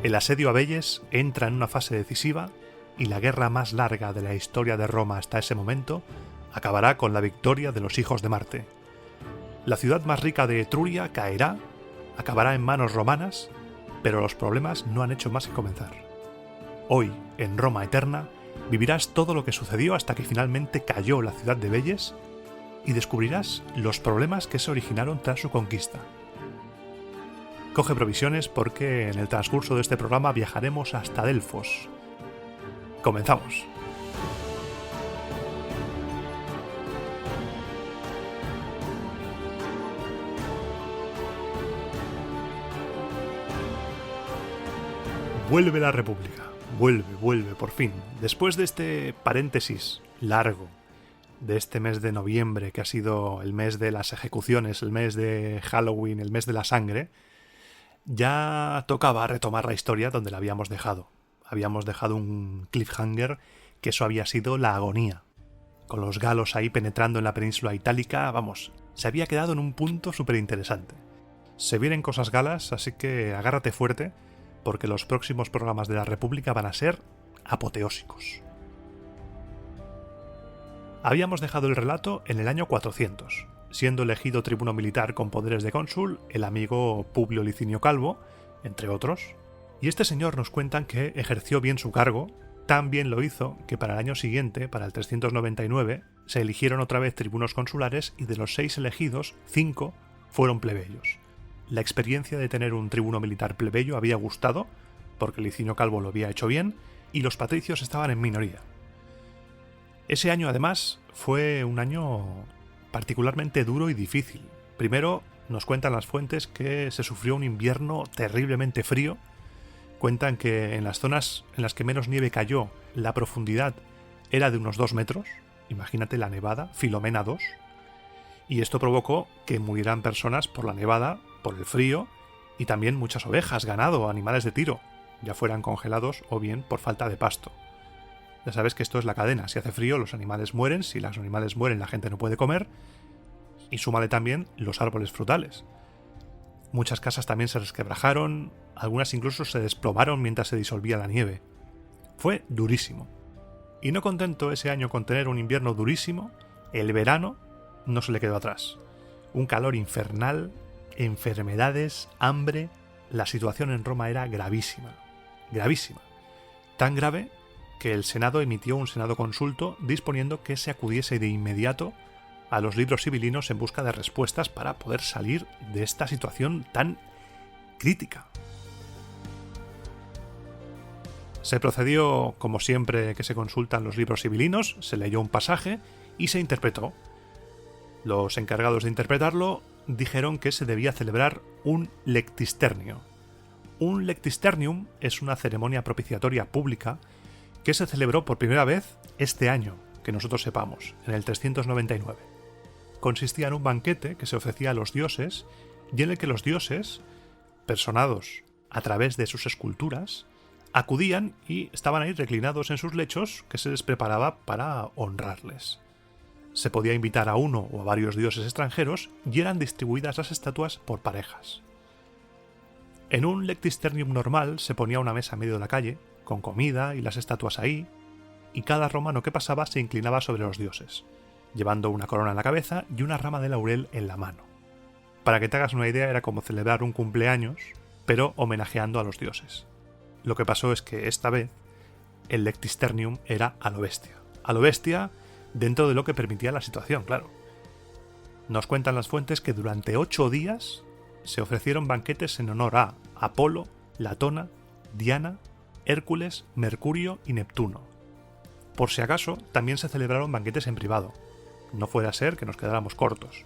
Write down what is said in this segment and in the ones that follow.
El asedio a Vélez entra en una fase decisiva y la guerra más larga de la historia de Roma hasta ese momento acabará con la victoria de los hijos de Marte. La ciudad más rica de Etruria caerá, acabará en manos romanas, pero los problemas no han hecho más que comenzar. Hoy, en Roma Eterna, vivirás todo lo que sucedió hasta que finalmente cayó la ciudad de Vélez y descubrirás los problemas que se originaron tras su conquista. Coge provisiones porque en el transcurso de este programa viajaremos hasta Delfos. Comenzamos. Vuelve la República. Vuelve, por fin. Después de este paréntesis largo de este mes de noviembre, que ha sido el mes de las ejecuciones, el mes de Halloween, el mes de la sangre, ya tocaba retomar la historia donde la habíamos dejado. Habíamos dejado un cliffhanger que eso había sido la agonía. Con los galos ahí penetrando en la península itálica, vamos, se había quedado en un punto súper interesante. Se vienen cosas galas, así que agárrate fuerte, porque los próximos programas de la República van a ser apoteósicos. Habíamos dejado el relato en el año 400, siendo elegido tribuno militar con poderes de cónsul el amigo Publio Licinio Calvo, entre otros, y este señor nos cuentan que ejerció bien su cargo, tan bien lo hizo que para el año siguiente, para el 399, se eligieron otra vez tribunos consulares y de los 6 elegidos, 5 fueron plebeyos. La experiencia de tener un tribuno militar plebeyo había gustado, porque Licinio Calvo lo había hecho bien, y los patricios estaban en minoría. Ese año, además, fue un año particularmente duro y difícil. Primero, nos cuentan las fuentes que se sufrió un invierno terriblemente frío. Cuentan que en las zonas en las que menos nieve cayó, la profundidad era de unos 2 metros. Imagínate la nevada, Filomena 2. Y esto provocó que murieran personas por la nevada, por el frío, y también muchas ovejas, ganado, animales de tiro, ya fueran congelados o bien por falta de pasto. Ya sabes que esto es la cadena. Si hace frío, los animales mueren. Si los animales mueren, la gente no puede comer. Y súmale también los árboles frutales. Muchas casas también se resquebrajaron. Algunas incluso se desplomaron mientras se disolvía la nieve. Fue durísimo. Y no contento ese año con tener un invierno durísimo, el verano no se le quedó atrás. Un calor infernal, enfermedades, hambre. La situación en Roma era gravísima. Gravísima. Tan grave que el Senado emitió un Senado consulto disponiendo que se acudiese de inmediato a los libros sibilinos en busca de respuestas para poder salir de esta situación tan crítica. Se procedió, como siempre que se consultan los libros sibilinos, se leyó un pasaje y se interpretó. Los encargados de interpretarlo dijeron que se debía celebrar un lectisternio. Un lectisternium es una ceremonia propiciatoria pública que se celebró por primera vez este año, que nosotros sepamos, en el 399. Consistía en un banquete que se ofrecía a los dioses y en el que los dioses, personados a través de sus esculturas, acudían y estaban ahí reclinados en sus lechos que se les preparaba para honrarles. Se podía invitar a uno o a varios dioses extranjeros y eran distribuidas las estatuas por parejas. En un lectisternium normal se ponía una mesa en medio de la calle, con comida y las estatuas ahí, y cada romano que pasaba se inclinaba sobre los dioses, llevando una corona en la cabeza y una rama de laurel en la mano. Para que te hagas una idea, era como celebrar un cumpleaños, pero homenajeando a los dioses. Lo que pasó es que esta vez el lectisternium era a lo bestia. A lo bestia dentro de lo que permitía la situación, claro. Nos cuentan las fuentes que durante 8 días se ofrecieron banquetes en honor a Apolo, Latona, Diana, Hércules, Mercurio y Neptuno. Por si acaso, también se celebraron banquetes en privado. No fuera a ser que nos quedáramos cortos.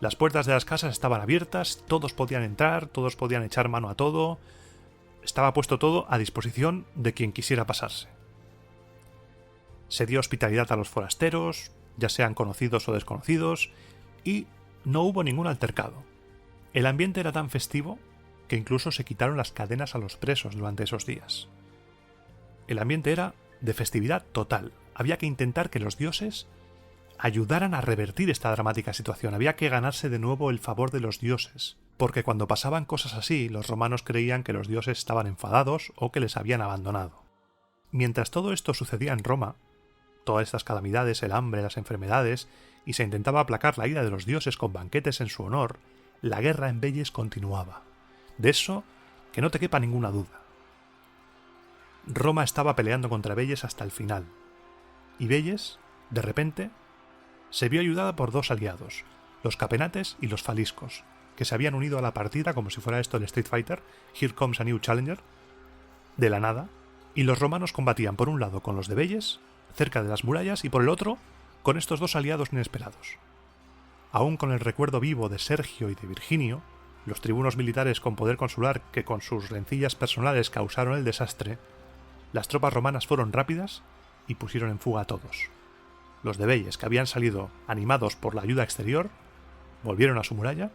Las puertas de las casas estaban abiertas, todos podían entrar, todos podían echar mano a todo. Estaba puesto todo a disposición de quien quisiera pasarse. Se dio hospitalidad a los forasteros, ya sean conocidos o desconocidos, y no hubo ningún altercado. El ambiente era tan festivo que incluso se quitaron las cadenas a los presos durante esos días. El ambiente era de festividad total. Había que intentar que los dioses ayudaran a revertir esta dramática situación. Había que ganarse de nuevo el favor de los dioses, porque cuando pasaban cosas así, los romanos creían que los dioses estaban enfadados o que les habían abandonado. Mientras todo esto sucedía en Roma, todas estas calamidades, el hambre, las enfermedades, y se intentaba aplacar la ira de los dioses con banquetes en su honor, la guerra en Velles continuaba. De eso, que no te quepa ninguna duda. Roma estaba peleando contra Velles hasta el final, y Velles, de repente, se vio ayudada por dos aliados, los capenates y los faliscos, que se habían unido a la partida como si fuera esto el Street Fighter, Here Comes a New Challenger, de la nada, y los romanos combatían por un lado con los de Velles, cerca de las murallas, y por el otro, con estos dos aliados inesperados. Aún con el recuerdo vivo de Sergio y de Virginio, los tribunos militares con poder consular que con sus rencillas personales causaron el desastre, las tropas romanas fueron rápidas y pusieron en fuga a todos. Los de Velles, que habían salido animados por la ayuda exterior, volvieron a su muralla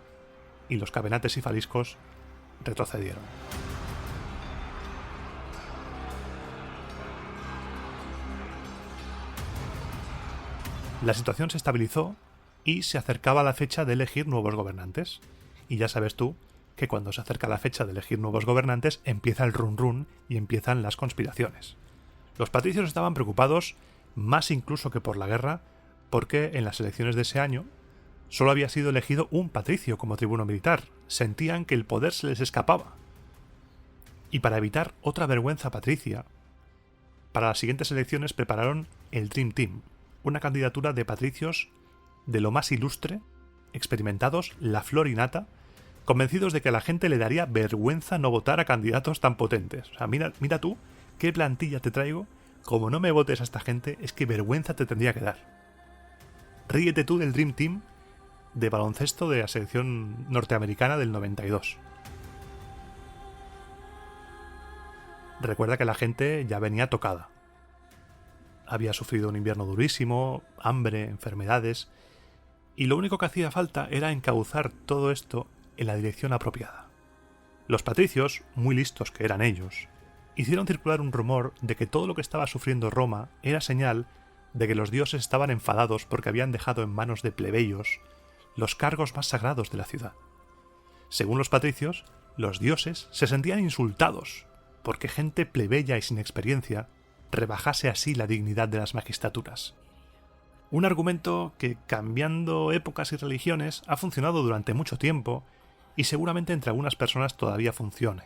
y los capenates y faliscos retrocedieron. La situación se estabilizó y se acercaba la fecha de elegir nuevos gobernantes. Y ya sabes tú que cuando se acerca la fecha de elegir nuevos gobernantes empieza el run run y empiezan las conspiraciones. Los patricios estaban preocupados, más incluso que por la guerra, porque en las elecciones de ese año solo había sido elegido un patricio como tribuno militar. Sentían que el poder se les escapaba. Y para evitar otra vergüenza patricia, para las siguientes elecciones prepararon el Dream Team, una candidatura de patricios de lo más ilustre, experimentados, la flor y nata, convencidos de que a la gente le daría vergüenza no votar a candidatos tan potentes. O sea, mira tú qué plantilla te traigo, como no me votes a esta gente, es que vergüenza te tendría que dar. Ríete tú del Dream Team de baloncesto de la selección norteamericana del 92. Recuerda que la gente ya venía tocada. Había sufrido un invierno durísimo, hambre, enfermedades, y lo único que hacía falta era encauzar todo esto en la dirección apropiada. Los patricios, muy listos que eran ellos, hicieron circular un rumor de que todo lo que estaba sufriendo Roma era señal de que los dioses estaban enfadados porque habían dejado en manos de plebeyos los cargos más sagrados de la ciudad. Según los patricios, los dioses se sentían insultados porque gente plebeya y sin experiencia rebajase así la dignidad de las magistraturas. Un argumento que, cambiando épocas y religiones, ha funcionado durante mucho tiempo y seguramente entre algunas personas todavía funcione.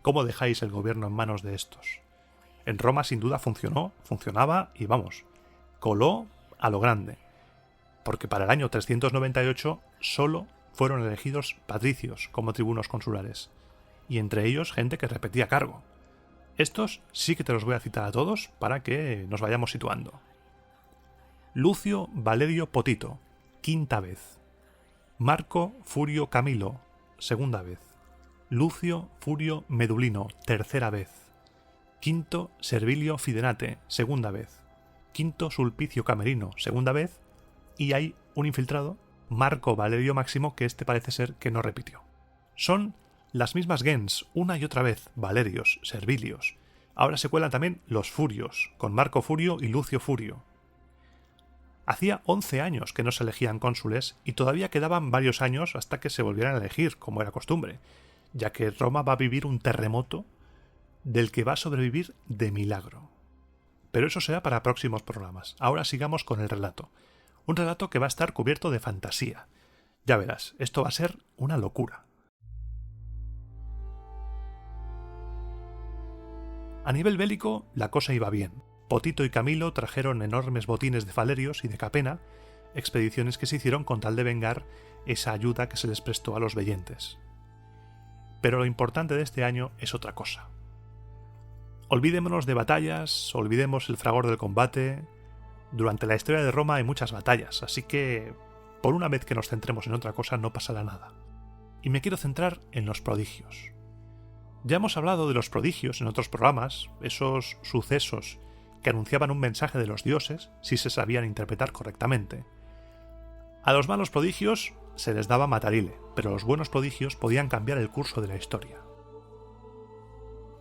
¿Cómo dejáis el gobierno en manos de estos? En Roma sin duda funcionaba y vamos, coló a lo grande. Porque para el año 398 solo fueron elegidos patricios como tribunos consulares, y entre ellos gente que repetía cargo. Estos sí que te los voy a citar a todos para que nos vayamos situando. Lucio Valerio Potito, quinta vez. Marco Furio Camilo, segunda vez. Lucio Furio Medulino, tercera vez. Quinto Servilio Fidenate, segunda vez. Quinto Sulpicio Camerino, segunda vez. Y hay un infiltrado, Marco Valerio Máximo, que este parece ser que no repitió. Son las mismas gens, una y otra vez, Valerios, Servilios. Ahora se cuelan también los Furios, con Marco Furio y Lucio Furio. Hacía 11 años que no se elegían cónsules y todavía quedaban varios años hasta que se volvieran a elegir, como era costumbre, ya que Roma va a vivir un terremoto del que va a sobrevivir de milagro. Pero eso será para próximos programas. Ahora sigamos con el relato. Un relato que va a estar cubierto de fantasía. Ya verás, esto va a ser una locura. A nivel bélico, la cosa iba bien. Potito y Camilo trajeron enormes botines de falerios y de capena, expediciones que se hicieron con tal de vengar esa ayuda que se les prestó a los vellentes. Pero lo importante de este año es otra cosa. Olvidémonos de batallas, olvidemos el fragor del combate. Durante la historia de Roma hay muchas batallas, así que por una vez que nos centremos en otra cosa no pasará nada. Y me quiero centrar en los prodigios. Ya hemos hablado de los prodigios en otros programas, esos sucesos que anunciaban un mensaje de los dioses si se sabían interpretar correctamente. A los malos prodigios se les daba matarile, pero los buenos prodigios podían cambiar el curso de la historia.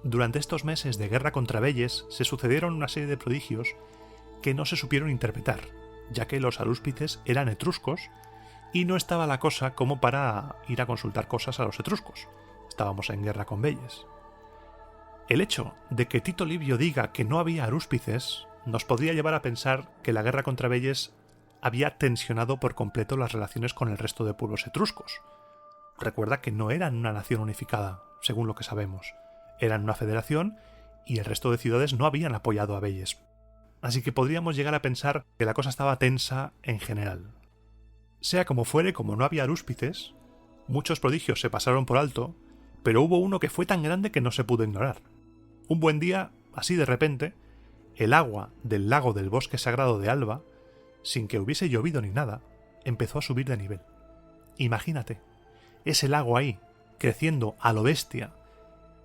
Durante estos meses de guerra contra Velles se sucedieron una serie de prodigios que no se supieron interpretar, ya que los arúspices eran etruscos y no estaba la cosa como para ir a consultar cosas a los etruscos. Estábamos en guerra con Veyes. El hecho de que Tito Livio diga que no había arúspices nos podría llevar a pensar que la guerra contra Veyes había tensionado por completo las relaciones con el resto de pueblos etruscos. Recuerda que no eran una nación unificada, según lo que sabemos. Eran una federación y el resto de ciudades no habían apoyado a Veyes. Así que podríamos llegar a pensar que la cosa estaba tensa en general. Sea como fuere, como no había arúspices, muchos prodigios se pasaron por alto, pero hubo uno que fue tan grande que no se pudo ignorar. Un buen día, así de repente, el agua del lago del bosque sagrado de Alba, sin que hubiese llovido ni nada, empezó a subir de nivel. Imagínate, ese lago ahí, creciendo a lo bestia,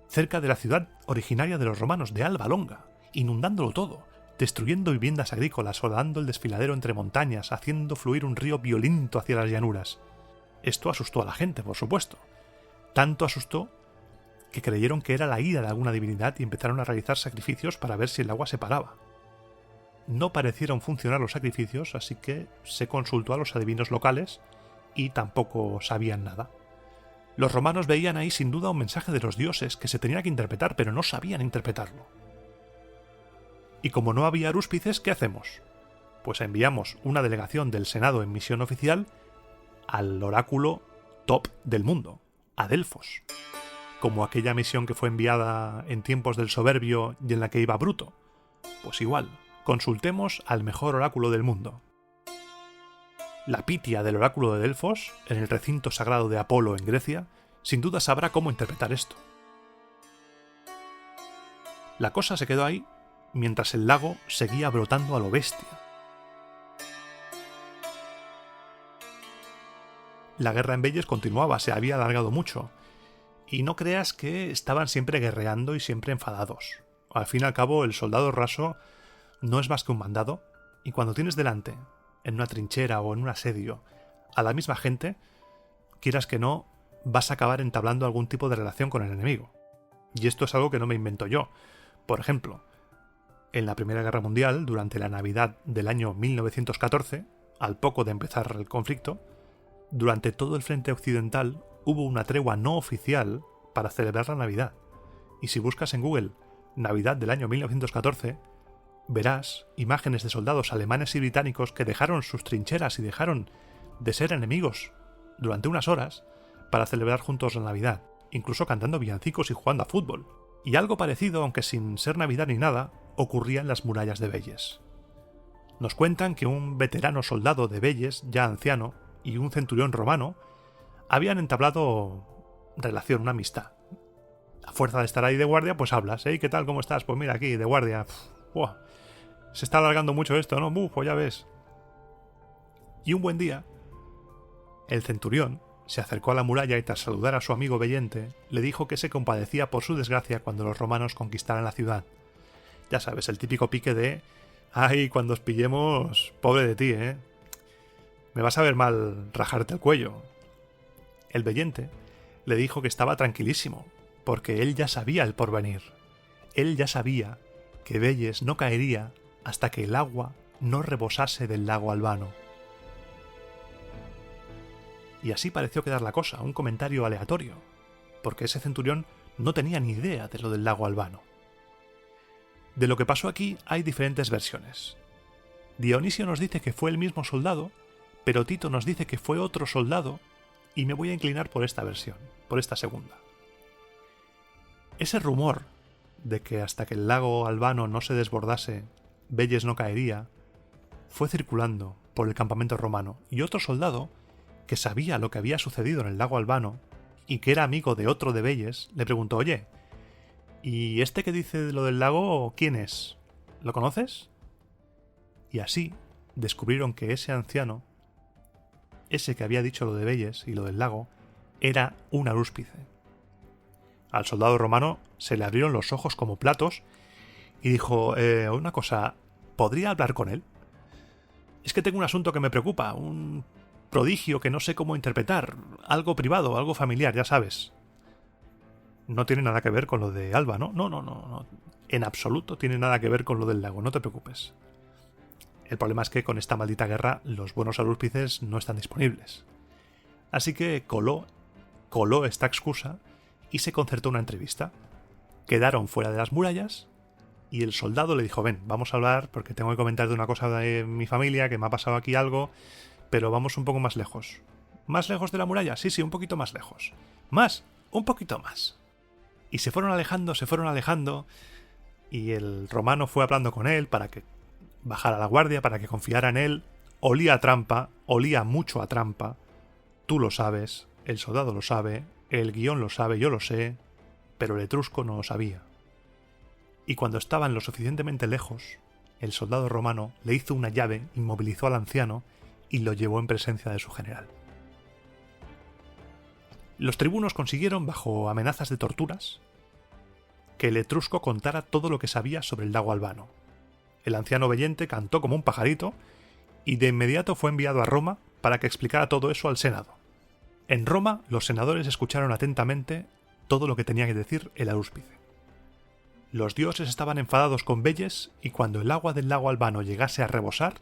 cerca de la ciudad originaria de los romanos de Alba Longa, inundándolo todo, destruyendo viviendas agrícolas, dando el desfiladero entre montañas, haciendo fluir un río violento hacia las llanuras. Esto asustó a la gente, por supuesto. Tanto asustó que creyeron que era la ira de alguna divinidad y empezaron a realizar sacrificios para ver si el agua se paraba. No parecieron funcionar los sacrificios, así que se consultó a los adivinos locales y tampoco sabían nada. Los romanos veían ahí sin duda un mensaje de los dioses que se tenía que interpretar, pero no sabían interpretarlo. Y como no había arúspices, ¿qué hacemos? Pues enviamos una delegación del Senado en misión oficial al oráculo top del mundo, a Delfos, como aquella misión que fue enviada en tiempos del Soberbio y en la que iba Bruto. Pues igual, consultemos al mejor oráculo del mundo. La Pitia del oráculo de Delfos, en el recinto sagrado de Apolo en Grecia, sin duda sabrá cómo interpretar esto. La cosa se quedó ahí mientras el lago seguía brotando a lo bestia. La guerra en Veyes continuaba, se había alargado mucho, y no creas que estaban siempre guerreando y siempre enfadados. Al fin y al cabo, el soldado raso no es más que un mandado, y cuando tienes delante, en una trinchera o en un asedio, a la misma gente, quieras que no, vas a acabar entablando algún tipo de relación con el enemigo. Y esto es algo que no me invento yo. Por ejemplo, en la Primera Guerra Mundial, durante la Navidad del año 1914, al poco de empezar el conflicto, durante todo el frente occidental hubo una tregua no oficial para celebrar la Navidad. Y si buscas en Google Navidad del año 1914, verás imágenes de soldados alemanes y británicos que dejaron sus trincheras y dejaron de ser enemigos durante unas horas para celebrar juntos la Navidad, incluso cantando villancicos y jugando a fútbol. Y algo parecido, aunque sin ser Navidad ni nada, ocurría en las murallas de Veyes. Nos cuentan que un veterano soldado de Veyes, ya anciano, y un centurión romano habían entablado relación, una amistad. A fuerza de estar ahí de guardia, pues hablas, ¿eh? ¿Qué tal? ¿Cómo estás? Pues mira, aquí, de guardia. Buah, se está alargando mucho esto, ¿no? Pues ya ves. Y un buen día, el centurión se acercó a la muralla y tras saludar a su amigo veyente, le dijo que se compadecía por su desgracia cuando los romanos conquistaran la ciudad. Ya sabes, el típico pique de «Ay, cuando os pillemos, pobre de ti, ¿eh? Me vas a ver mal rajarte el cuello». El veyente le dijo que estaba tranquilísimo, porque él ya sabía el porvenir. Él ya sabía que Veyes no caería hasta que el agua no rebosase del lago Albano. Y así pareció quedar la cosa, un comentario aleatorio, porque ese centurión no tenía ni idea de lo del lago Albano. De lo que pasó aquí hay diferentes versiones. Dionisio nos dice que fue el mismo soldado, pero Tito nos dice que fue otro soldado, y me voy a inclinar por esta versión, por esta segunda. Ese rumor de que hasta que el lago Albano no se desbordase, Veyes no caería, fue circulando por el campamento romano, y otro soldado, que sabía lo que había sucedido en el lago Albano, y que era amigo de otro de Veyes, le preguntó: «Oye, ¿y este que dice lo del lago, quién es? ¿Lo conoces?» Y así descubrieron que ese anciano, ese que había dicho lo de Veyes y lo del lago, era un arúspice. Al soldado romano se le abrieron los ojos como platos y dijo: una cosa, ¿podría hablar con él? Es que tengo un asunto que me preocupa, un prodigio que no sé cómo interpretar, algo privado, algo familiar, ya sabes». No tiene nada que ver con lo de Alba, ¿no? No. En absoluto tiene nada que ver con lo del lago, no te preocupes. El problema es que con esta maldita guerra los buenos arúspices no están disponibles. Así que coló esta excusa y se concertó una entrevista. Quedaron fuera de las murallas y el soldado le dijo: ven, vamos a hablar porque tengo que comentarte una cosa de mi familia, que me ha pasado aquí algo, pero vamos un poco más lejos. ¿Más lejos de la muralla? Sí, un poquito más lejos. ¿Más? Un poquito más. Y se fueron alejando, y el romano fue hablando con él para que bajara la guardia, para que confiara en él. Olía a trampa, olía mucho a trampa. Tú lo sabes, el soldado lo sabe, el guión lo sabe, yo lo sé, pero el etrusco no lo sabía. Y cuando estaban lo suficientemente lejos, el soldado romano le hizo una llave, inmovilizó al anciano y lo llevó en presencia de su general. Los tribunos consiguieron, bajo amenazas de torturas, que el etrusco contara todo lo que sabía sobre el lago Albano. El anciano vellente cantó como un pajarito y de inmediato fue enviado a Roma para que explicara todo eso al Senado. En Roma, los senadores escucharon atentamente todo lo que tenía que decir el arúspice. Los dioses estaban enfadados con Veyes y cuando el agua del lago Albano llegase a rebosar,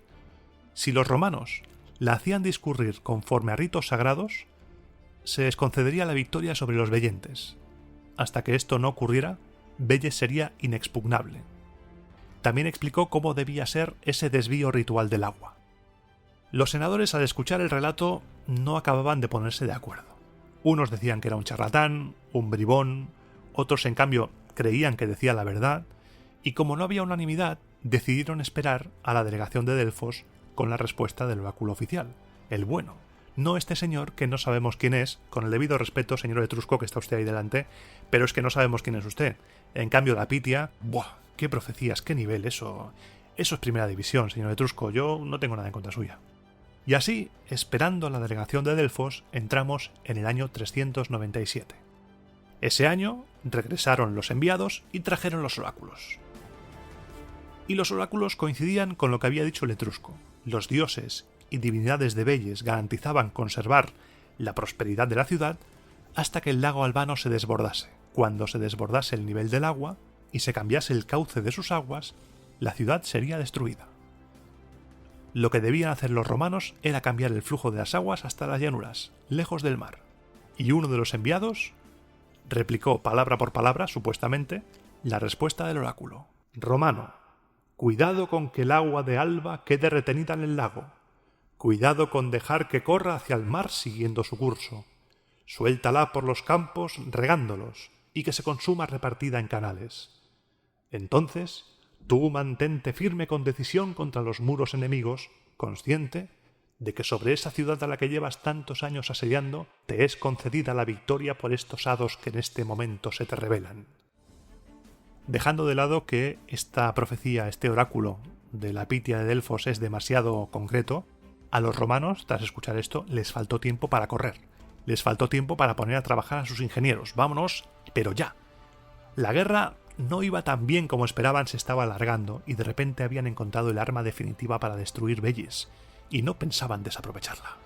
si los romanos la hacían discurrir conforme a ritos sagrados, se les concedería la victoria sobre los vellentes. Hasta que esto no ocurriera, Veyes sería inexpugnable. También explicó cómo debía ser ese desvío ritual del agua. Los senadores, al escuchar el relato, no acababan de ponerse de acuerdo. Unos decían que era un charlatán, un bribón, otros en cambio creían que decía la verdad, y como no había unanimidad, decidieron esperar a la delegación de Delfos con la respuesta del oráculo oficial, el bueno. No este señor, que no sabemos quién es, con el debido respeto, señor etrusco, que está usted ahí delante, pero es que no sabemos quién es usted. En cambio, la Pitia, ¡buah! ¡Qué profecías! ¡Qué nivel! Eso es primera división, señor etrusco, yo no tengo nada en contra suya. Y así, esperando a la delegación de Delfos, entramos en el año 397. Ese año regresaron los enviados y trajeron los oráculos. Y los oráculos coincidían con lo que había dicho el etrusco. Los dioses y divinidades de Veyes garantizaban conservar la prosperidad de la ciudad hasta que el lago Albano se desbordase. Cuando se desbordase el nivel del agua y se cambiase el cauce de sus aguas, la ciudad sería destruida. Lo que debían hacer los romanos era cambiar el flujo de las aguas hasta las llanuras, lejos del mar. Y uno de los enviados replicó palabra por palabra, supuestamente, la respuesta del oráculo. Romano, cuidado con que el agua de Alba quede retenida en el lago. Cuidado con dejar que corra hacia el mar siguiendo su curso. Suéltala por los campos regándolos y que se consuma repartida en canales. Entonces, tú mantente firme con decisión contra los muros enemigos, consciente de que sobre esa ciudad a la que llevas tantos años asediando te es concedida la victoria por estos hados que en este momento se te revelan. Dejando de lado que esta profecía, este oráculo de la Pitia de Delfos es demasiado concreto, a los romanos, tras escuchar esto, les faltó tiempo para correr. Les faltó tiempo para poner a trabajar a sus ingenieros. Vámonos, pero ya. La guerra no iba tan bien como esperaban, se estaba alargando y de repente habían encontrado el arma definitiva para destruir Veyes y no pensaban desaprovecharla.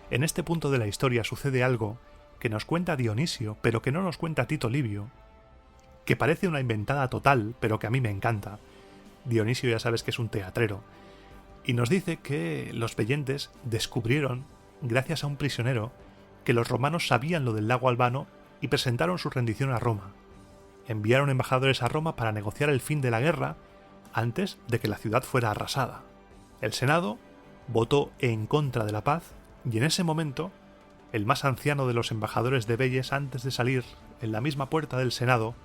En este punto de la historia sucede algo que nos cuenta Dionisio, pero que no nos cuenta Tito Livio, que parece una inventada total, pero que a mí me encanta. Dionisio ya sabes que es un teatrero, y nos dice que los vellentes descubrieron, gracias a un prisionero, que los romanos sabían lo del lago Albano y presentaron su rendición a Roma. Enviaron embajadores a Roma para negociar el fin de la guerra antes de que la ciudad fuera arrasada. El Senado votó en contra de la paz y en ese momento el más anciano de los embajadores de Veyes, antes de salir en la misma puerta del Senado,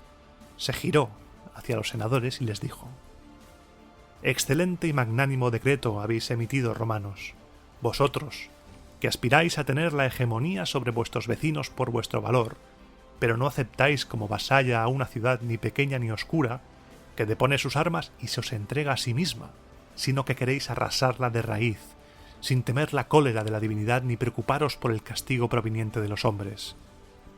se giró hacia los senadores y les dijo: «Excelente y magnánimo decreto habéis emitido, romanos. Vosotros, que aspiráis a tener la hegemonía sobre vuestros vecinos por vuestro valor, pero no aceptáis como vasalla a una ciudad ni pequeña ni oscura, que depone sus armas y se os entrega a sí misma, sino que queréis arrasarla de raíz, sin temer la cólera de la divinidad ni preocuparos por el castigo proveniente de los hombres.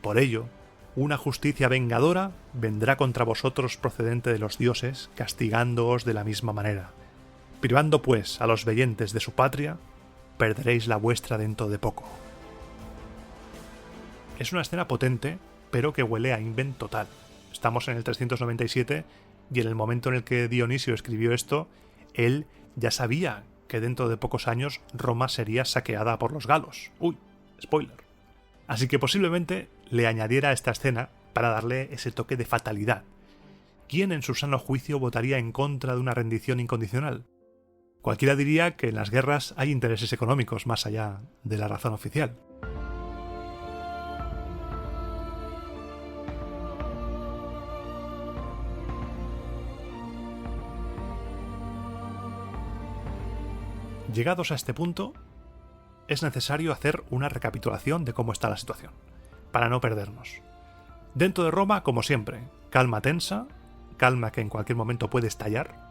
Por ello, una justicia vengadora vendrá contra vosotros procedente de los dioses, castigándoos de la misma manera. Privando, pues, a los vellentes de su patria, perderéis la vuestra dentro de poco». Es una escena potente, pero que huele a invent total. Estamos en el 397 Y en el momento en el que Dionisio escribió esto, él ya sabía que dentro de pocos años Roma sería saqueada por los galos. Uy, spoiler. Así que posiblemente le añadiera a esta escena para darle ese toque de fatalidad. ¿Quién en su sano juicio votaría en contra de una rendición incondicional? Cualquiera diría que en las guerras hay intereses económicos más allá de la razón oficial. Llegados a este punto, es necesario hacer una recapitulación de cómo está la situación, para no perdernos. Dentro de Roma, como siempre, calma tensa, calma que en cualquier momento puede estallar,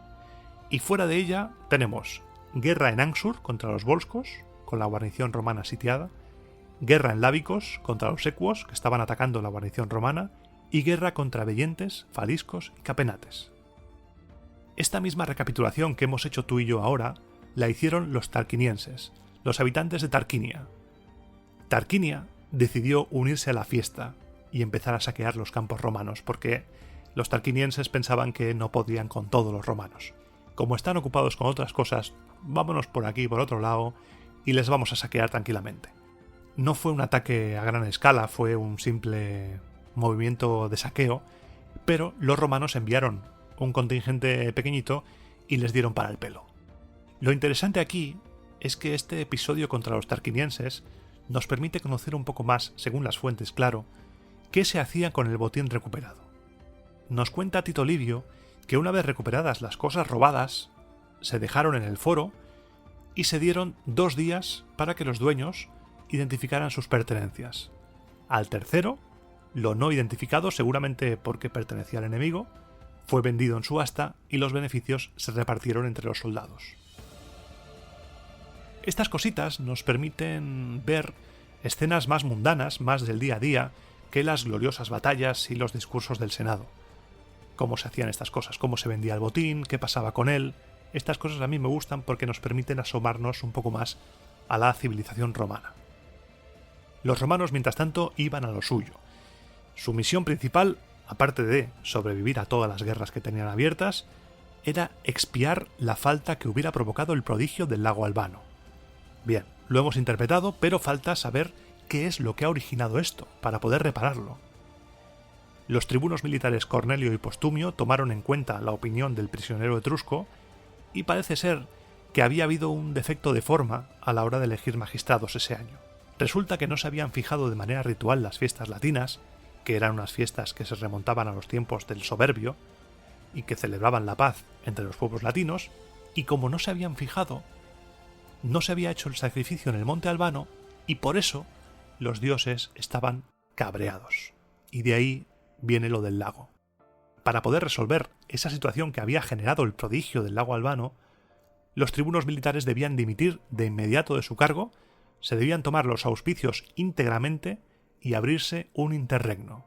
y fuera de ella tenemos guerra en Anxur contra los volscos, con la guarnición romana sitiada, guerra en Lábicos contra los equos, que estaban atacando la guarnición romana, y guerra contra vellentes, faliscos y capenates. Esta misma recapitulación que hemos hecho tú y yo ahora, la hicieron los tarquinienses, los habitantes de Tarquinia. Tarquinia decidió unirse a la fiesta y empezar a saquear los campos romanos, porque los tarquinienses pensaban que no podían con todos los romanos. Como están ocupados con otras cosas, vámonos por aquí, por otro lado, y les vamos a saquear tranquilamente. No fue un ataque a gran escala, fue un simple movimiento de saqueo, pero los romanos enviaron un contingente pequeñito y les dieron para el pelo. Lo interesante aquí es que este episodio contra los tarquinienses nos permite conocer un poco más, según las fuentes, claro, qué se hacía con el botín recuperado. Nos cuenta Tito Livio que una vez recuperadas las cosas robadas, se dejaron en el foro y se dieron 2 días para que los dueños identificaran sus pertenencias. Al tercero, lo no identificado, seguramente porque pertenecía al enemigo, fue vendido en subasta y los beneficios se repartieron entre los soldados. Estas cositas nos permiten ver escenas más mundanas, más del día a día, que las gloriosas batallas y los discursos del Senado. Cómo se hacían estas cosas, cómo se vendía el botín, qué pasaba con él. Estas cosas a mí me gustan porque nos permiten asomarnos un poco más a la civilización romana. Los romanos, mientras tanto, iban a lo suyo. Su misión principal, aparte de sobrevivir a todas las guerras que tenían abiertas, era expiar la falta que hubiera provocado el prodigio del lago Albano. Bien, lo hemos interpretado, pero falta saber qué es lo que ha originado esto, para poder repararlo. Los tribunos militares Cornelio y Postumio tomaron en cuenta la opinión del prisionero etrusco y parece ser que había habido un defecto de forma a la hora de elegir magistrados ese año. Resulta que no se habían fijado de manera ritual las fiestas latinas, que eran unas fiestas que se remontaban a los tiempos del Soberbio y que celebraban la paz entre los pueblos latinos, y como no se habían fijado, no se había hecho el sacrificio en el monte Albano y por eso los dioses estaban cabreados. Y de ahí viene lo del lago. Para poder resolver esa situación que había generado el prodigio del lago Albano, los tribunos militares debían dimitir de inmediato de su cargo, se debían tomar los auspicios íntegramente y abrirse un interregno.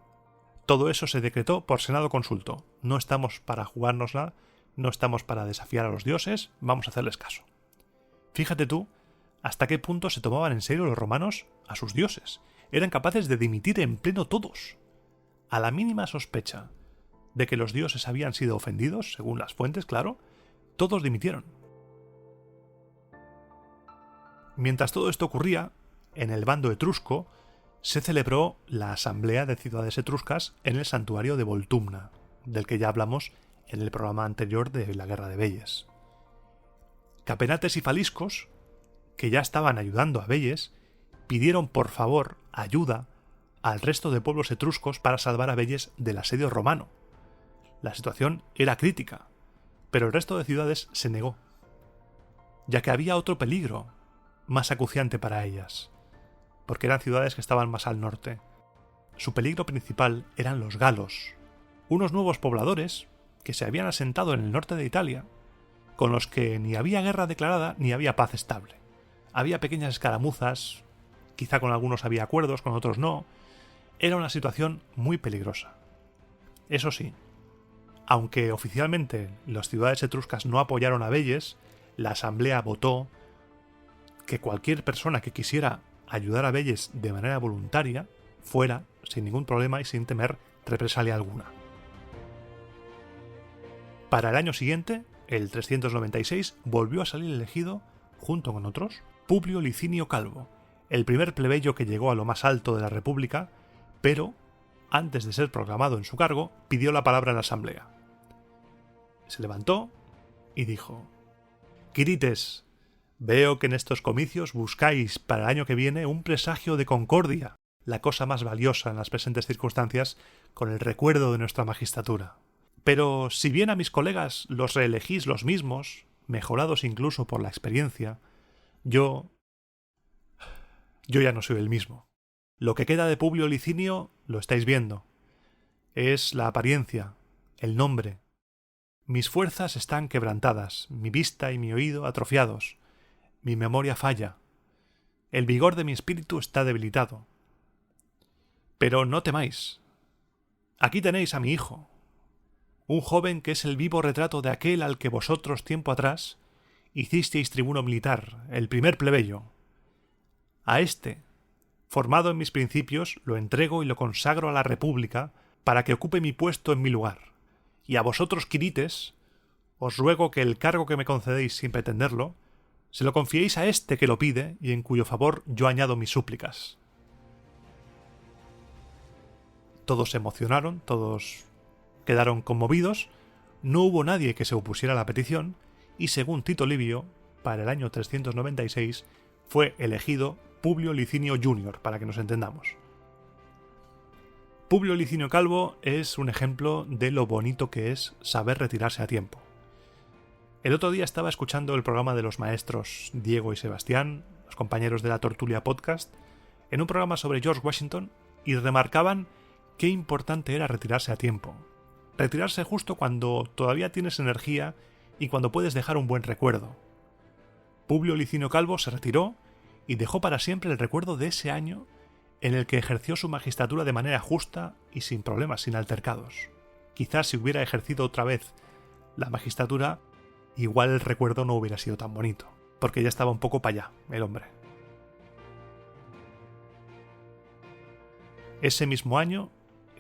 Todo eso se decretó por Senado Consulto. No estamos para jugárnosla, no estamos para desafiar a los dioses, vamos a hacerles caso. Fíjate tú hasta qué punto se tomaban en serio los romanos a sus dioses. Eran capaces de dimitir en pleno todos. A la mínima sospecha de que los dioses habían sido ofendidos, según las fuentes, claro, todos dimitieron. Mientras todo esto ocurría, en el bando etrusco se celebró la Asamblea de Ciudades Etruscas en el santuario de Voltumna, del que ya hablamos en el programa anterior de la Guerra de Velles. Capenates y faliscos, que ya estaban ayudando a Velles, pidieron por favor ayuda al resto de pueblos etruscos para salvar a Velles del asedio romano. La situación era crítica, pero el resto de ciudades se negó, ya que había otro peligro más acuciante para ellas, porque eran ciudades que estaban más al norte. Su peligro principal eran los galos, unos nuevos pobladores que se habían asentado en el norte de Italia, con los que ni había guerra declarada ni había paz estable. Había pequeñas escaramuzas, quizá con algunos había acuerdos, con otros no. Era una situación muy peligrosa. Eso sí, aunque oficialmente las ciudades etruscas no apoyaron a Velles, la asamblea votó que cualquier persona que quisiera ayudar a Velles de manera voluntaria fuera sin ningún problema y sin temer represalia alguna. Para el año siguiente, el 396, volvió a salir elegido, junto con otros, Publio Licinio Calvo, el primer plebeyo que llegó a lo más alto de la República, pero, antes de ser proclamado en su cargo, pidió la palabra en la asamblea. Se levantó y dijo: «Quirites, veo que en estos comicios buscáis para el año que viene un presagio de concordia, la cosa más valiosa en las presentes circunstancias, con el recuerdo de nuestra magistratura. Pero si bien a mis colegas los reelegís los mismos, mejorados incluso por la experiencia, yo ya no soy el mismo. Lo que queda de Publio Licinio lo estáis viendo. Es la apariencia, el nombre. Mis fuerzas están quebrantadas, mi vista y mi oído atrofiados, mi memoria falla, el vigor de mi espíritu está debilitado. Pero no temáis. Aquí tenéis a mi hijo, un joven que es el vivo retrato de aquel al que vosotros tiempo atrás hicisteis tribuno militar, el primer plebeyo. A este, formado en mis principios, lo entrego y lo consagro a la República para que ocupe mi puesto en mi lugar. Y a vosotros, quirites, os ruego que el cargo que me concedéis sin pretenderlo, se lo confiéis a este que lo pide y en cuyo favor yo añado mis súplicas». Todos se emocionaron, todos quedaron conmovidos, no hubo nadie que se opusiera a la petición, y según Tito Livio, para el año 396 fue elegido Publio Licinio Jr., para que nos entendamos. Publio Licinio Calvo es un ejemplo de lo bonito que es saber retirarse a tiempo. El otro día estaba escuchando el programa de los maestros Diego y Sebastián, los compañeros de la Tortulia Podcast, en un programa sobre George Washington, y remarcaban qué importante era retirarse a tiempo. Retirarse justo cuando todavía tienes energía y cuando puedes dejar un buen recuerdo. Publio Licinio Calvo se retiró y dejó para siempre el recuerdo de ese año en el que ejerció su magistratura de manera justa y sin problemas, sin altercados. Quizás si hubiera ejercido otra vez la magistratura, igual el recuerdo no hubiera sido tan bonito, porque ya estaba un poco para allá el hombre. Ese mismo año,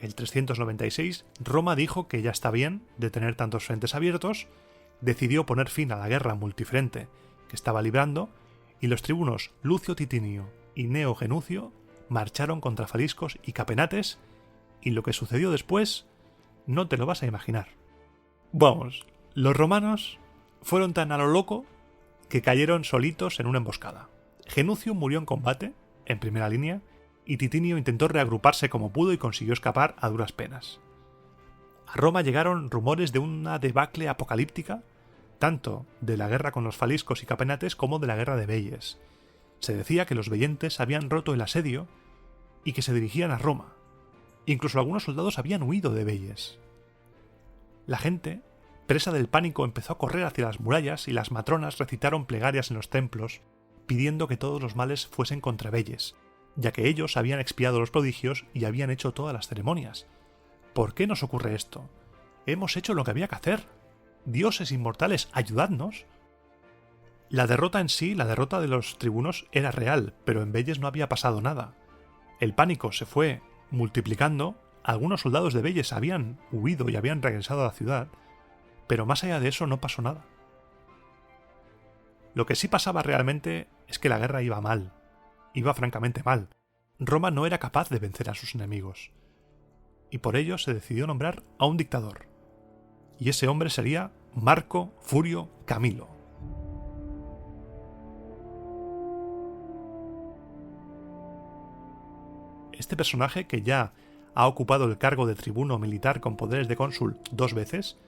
el 396, Roma dijo que ya está bien de tener tantos frentes abiertos, decidió poner fin a la guerra multifrente que estaba librando, y los tribunos Lucio Titinio y Gneo Genucio marcharon contra Faliscos y Capenates, y lo que sucedió después no te lo vas a imaginar. Vamos, los romanos fueron tan a lo loco que cayeron solitos en una emboscada. Genucio murió en combate, en primera línea, y Titinio intentó reagruparse como pudo y consiguió escapar a duras penas. A Roma llegaron rumores de una debacle apocalíptica, tanto de la guerra con los Faliscos y Capenates como de la guerra de Veyes. Se decía que los veyentes habían roto el asedio y que se dirigían a Roma. Incluso algunos soldados habían huido de Veyes. La gente, presa del pánico, empezó a correr hacia las murallas y las matronas recitaron plegarias en los templos, pidiendo que todos los males fuesen contra Veyes, ya que ellos habían expiado los prodigios y habían hecho todas las ceremonias. ¿Por qué nos ocurre esto? Hemos hecho lo que había que hacer. Dioses inmortales, ayudadnos. La derrota en sí, la derrota de los tribunos, era real, pero en Veyes no había pasado nada. El pánico se fue multiplicando, algunos soldados de Veyes habían huido y habían regresado a la ciudad, pero más allá de eso no pasó nada. Lo que sí pasaba realmente es que la guerra iba mal, iba francamente mal. Roma no era capaz de vencer a sus enemigos, y por ello se decidió nombrar a un dictador, y ese hombre sería Marco Furio Camilo. Este personaje, que ya ha ocupado el cargo de tribuno militar con poderes de cónsul 2 veces,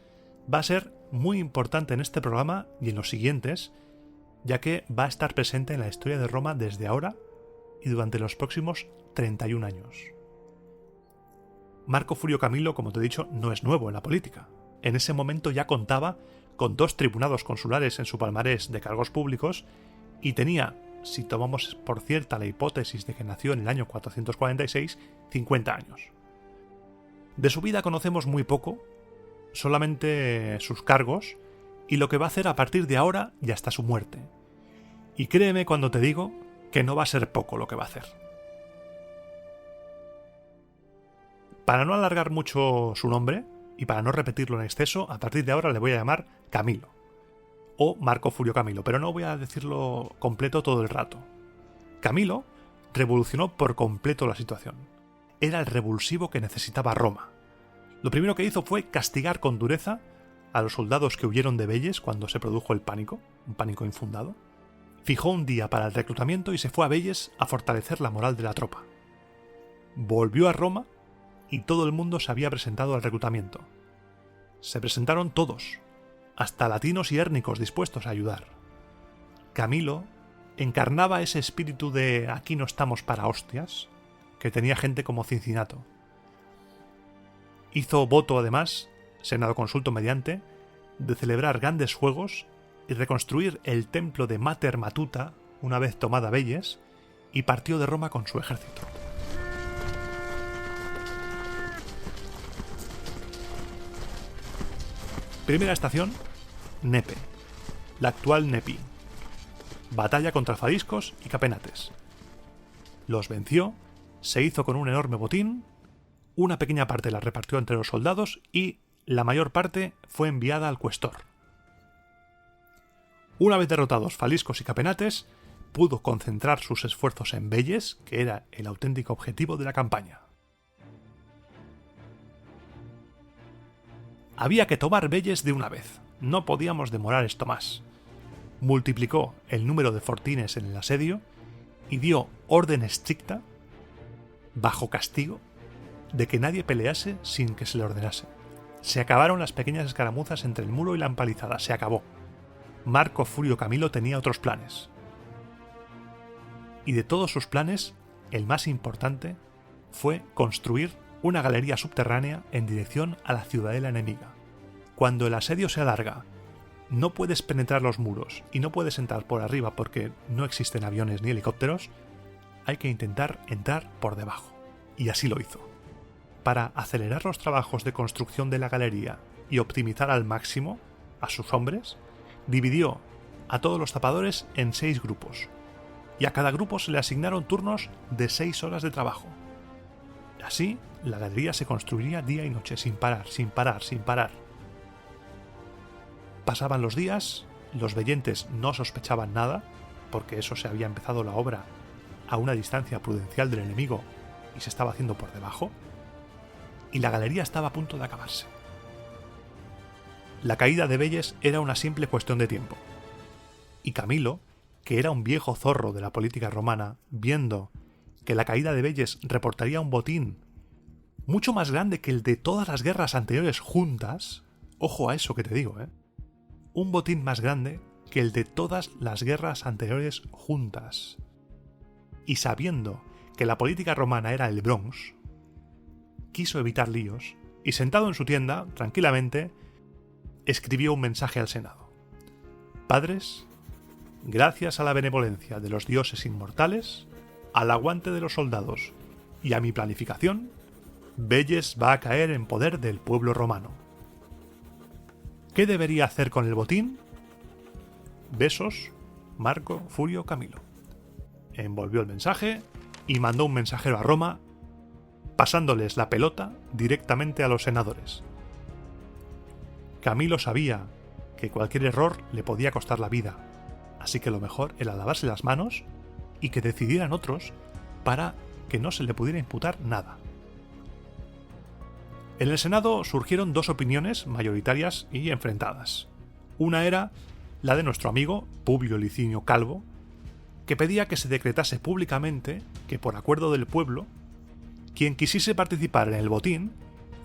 va a ser muy importante en este programa y en los siguientes, ya que va a estar presente en la historia de Roma desde ahora y durante los próximos 31 años. Marco Furio Camilo, como te he dicho, no es nuevo en la política. En ese momento ya contaba con 2 tribunados consulares en su palmarés de cargos públicos y tenía, si tomamos por cierta la hipótesis de que nació en el año 446, 50 años. De su vida conocemos muy poco, solamente sus cargos y lo que va a hacer a partir de ahora y hasta su muerte. Y créeme cuando te digo que no va a ser poco lo que va a hacer. Para no alargar mucho su nombre, y para no repetirlo en exceso, a partir de ahora le voy a llamar Camilo. O Marco Furio Camilo, pero no voy a decirlo completo todo el rato. Camilo revolucionó por completo la situación. Era el revulsivo que necesitaba Roma. Lo primero que hizo fue castigar con dureza a los soldados que huyeron de Velles cuando se produjo el pánico, un pánico infundado. Fijó un día para el reclutamiento y se fue a Velles a fortalecer la moral de la tropa. Volvió a Roma y todo el mundo se había presentado al reclutamiento. Se presentaron todos, hasta latinos y hérnicos dispuestos a ayudar. Camilo encarnaba ese espíritu de aquí no estamos para hostias que tenía gente como Cincinato. Hizo voto, además, Senado consulto mediante, de celebrar grandes juegos y reconstruir el templo de Mater Matuta una vez tomada Velles, y partió de Roma con su ejército. Primera estación, Nepe, la actual Nepi. Batalla contra faliscos y capenates. Los venció, se hizo con un enorme botín, una pequeña parte la repartió entre los soldados y la mayor parte fue enviada al cuestor. Una vez derrotados faliscos y capenates, pudo concentrar sus esfuerzos en Velles, que era el auténtico objetivo de la campaña. Había que tomar Velles de una vez, no podíamos demorar esto más. Multiplicó el número de fortines en el asedio y dio orden estricta, bajo castigo, de que nadie pelease sin que se le ordenase. Se acabaron las pequeñas escaramuzas entre el muro y la empalizada, se acabó. Marco Furio Camilo tenía otros planes. Y de todos sus planes, el más importante fue construir una galería subterránea en dirección a la ciudadela enemiga. Cuando el asedio se alarga, no puedes penetrar los muros y no puedes entrar por arriba porque no existen aviones ni helicópteros, hay que intentar entrar por debajo. Y así lo hizo. Para acelerar los trabajos de construcción de la galería y optimizar al máximo a sus hombres, dividió a todos los tapadores en 6 grupos, y a cada grupo se le asignaron turnos de 6 horas de trabajo. Así, la galería se construiría día y noche, sin parar, sin parar, sin parar. Pasaban los días, los vellentes no sospechaban nada, porque eso se había empezado la obra a una distancia prudencial del enemigo y se estaba haciendo por debajo, y la galería estaba a punto de acabarse. La caída de Velles era una simple cuestión de tiempo, y Camilo, que era un viejo zorro de la política romana, viendo que la caída de Velles reportaría un botín mucho más grande que el de todas las guerras anteriores juntas, ojo a eso que te digo, un botín más grande que el de todas las guerras anteriores juntas, y sabiendo que la política romana era el Bronx, quiso evitar líos y, sentado en su tienda, tranquilamente, escribió un mensaje al Senado. Padres, gracias a la benevolencia de los dioses inmortales, al aguante de los soldados y a mi planificación, Velles va a caer en poder del pueblo romano. ¿Qué debería hacer con el botín? Besos, Marco Furio Camilo. Envolvió el mensaje y mandó un mensajero a Roma, pasándoles la pelota directamente a los senadores. Camilo sabía que cualquier error le podía costar la vida, así que lo mejor era lavarse las manos y que decidieran otros para que no se le pudiera imputar nada. En el Senado surgieron 2 opiniones mayoritarias y enfrentadas. Una era la de nuestro amigo Publio Licinio Calvo, que pedía que se decretase públicamente que, por acuerdo del pueblo, quien quisiese participar en el botín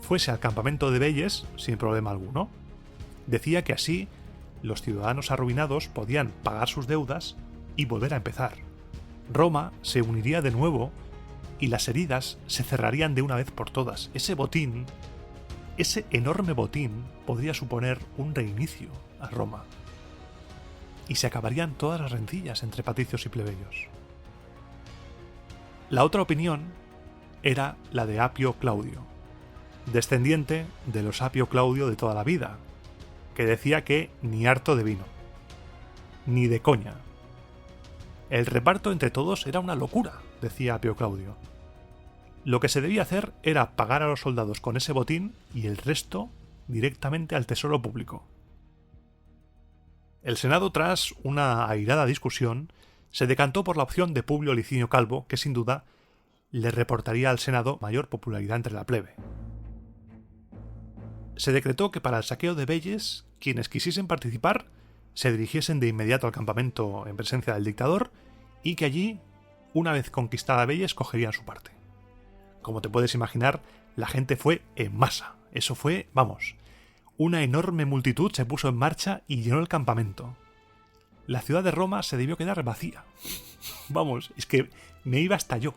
fuese al campamento de Velles sin problema alguno. Decía que así los ciudadanos arruinados podían pagar sus deudas y volver a empezar. Roma se uniría de nuevo y las heridas se cerrarían de una vez por todas. Ese botín, ese enorme botín, podría suponer un reinicio a Roma. Y se acabarían todas las rencillas entre patricios y plebeyos. La otra opinión era la de Apio Claudio, descendiente de los Apio Claudio de toda la vida, que decía que ni harto de vino, ni de coña. El reparto entre todos era una locura, decía Apio Claudio. Lo que se debía hacer era pagar a los soldados con ese botín y el resto directamente al tesoro público. El Senado, tras una airada discusión, se decantó por la opción de Publio Licinio Calvo, que sin duda le reportaría al Senado mayor popularidad entre la plebe. Se decretó que para el saqueo de Velles, quienes quisiesen participar se dirigiesen de inmediato al campamento en presencia del dictador y que allí, una vez conquistada Velles, cogerían su parte. Como te puedes imaginar, la gente fue en masa. Eso fue, vamos, una enorme multitud se puso en marcha y llenó el campamento. La ciudad de Roma se debió quedar vacía. Vamos, es que me iba hasta yo.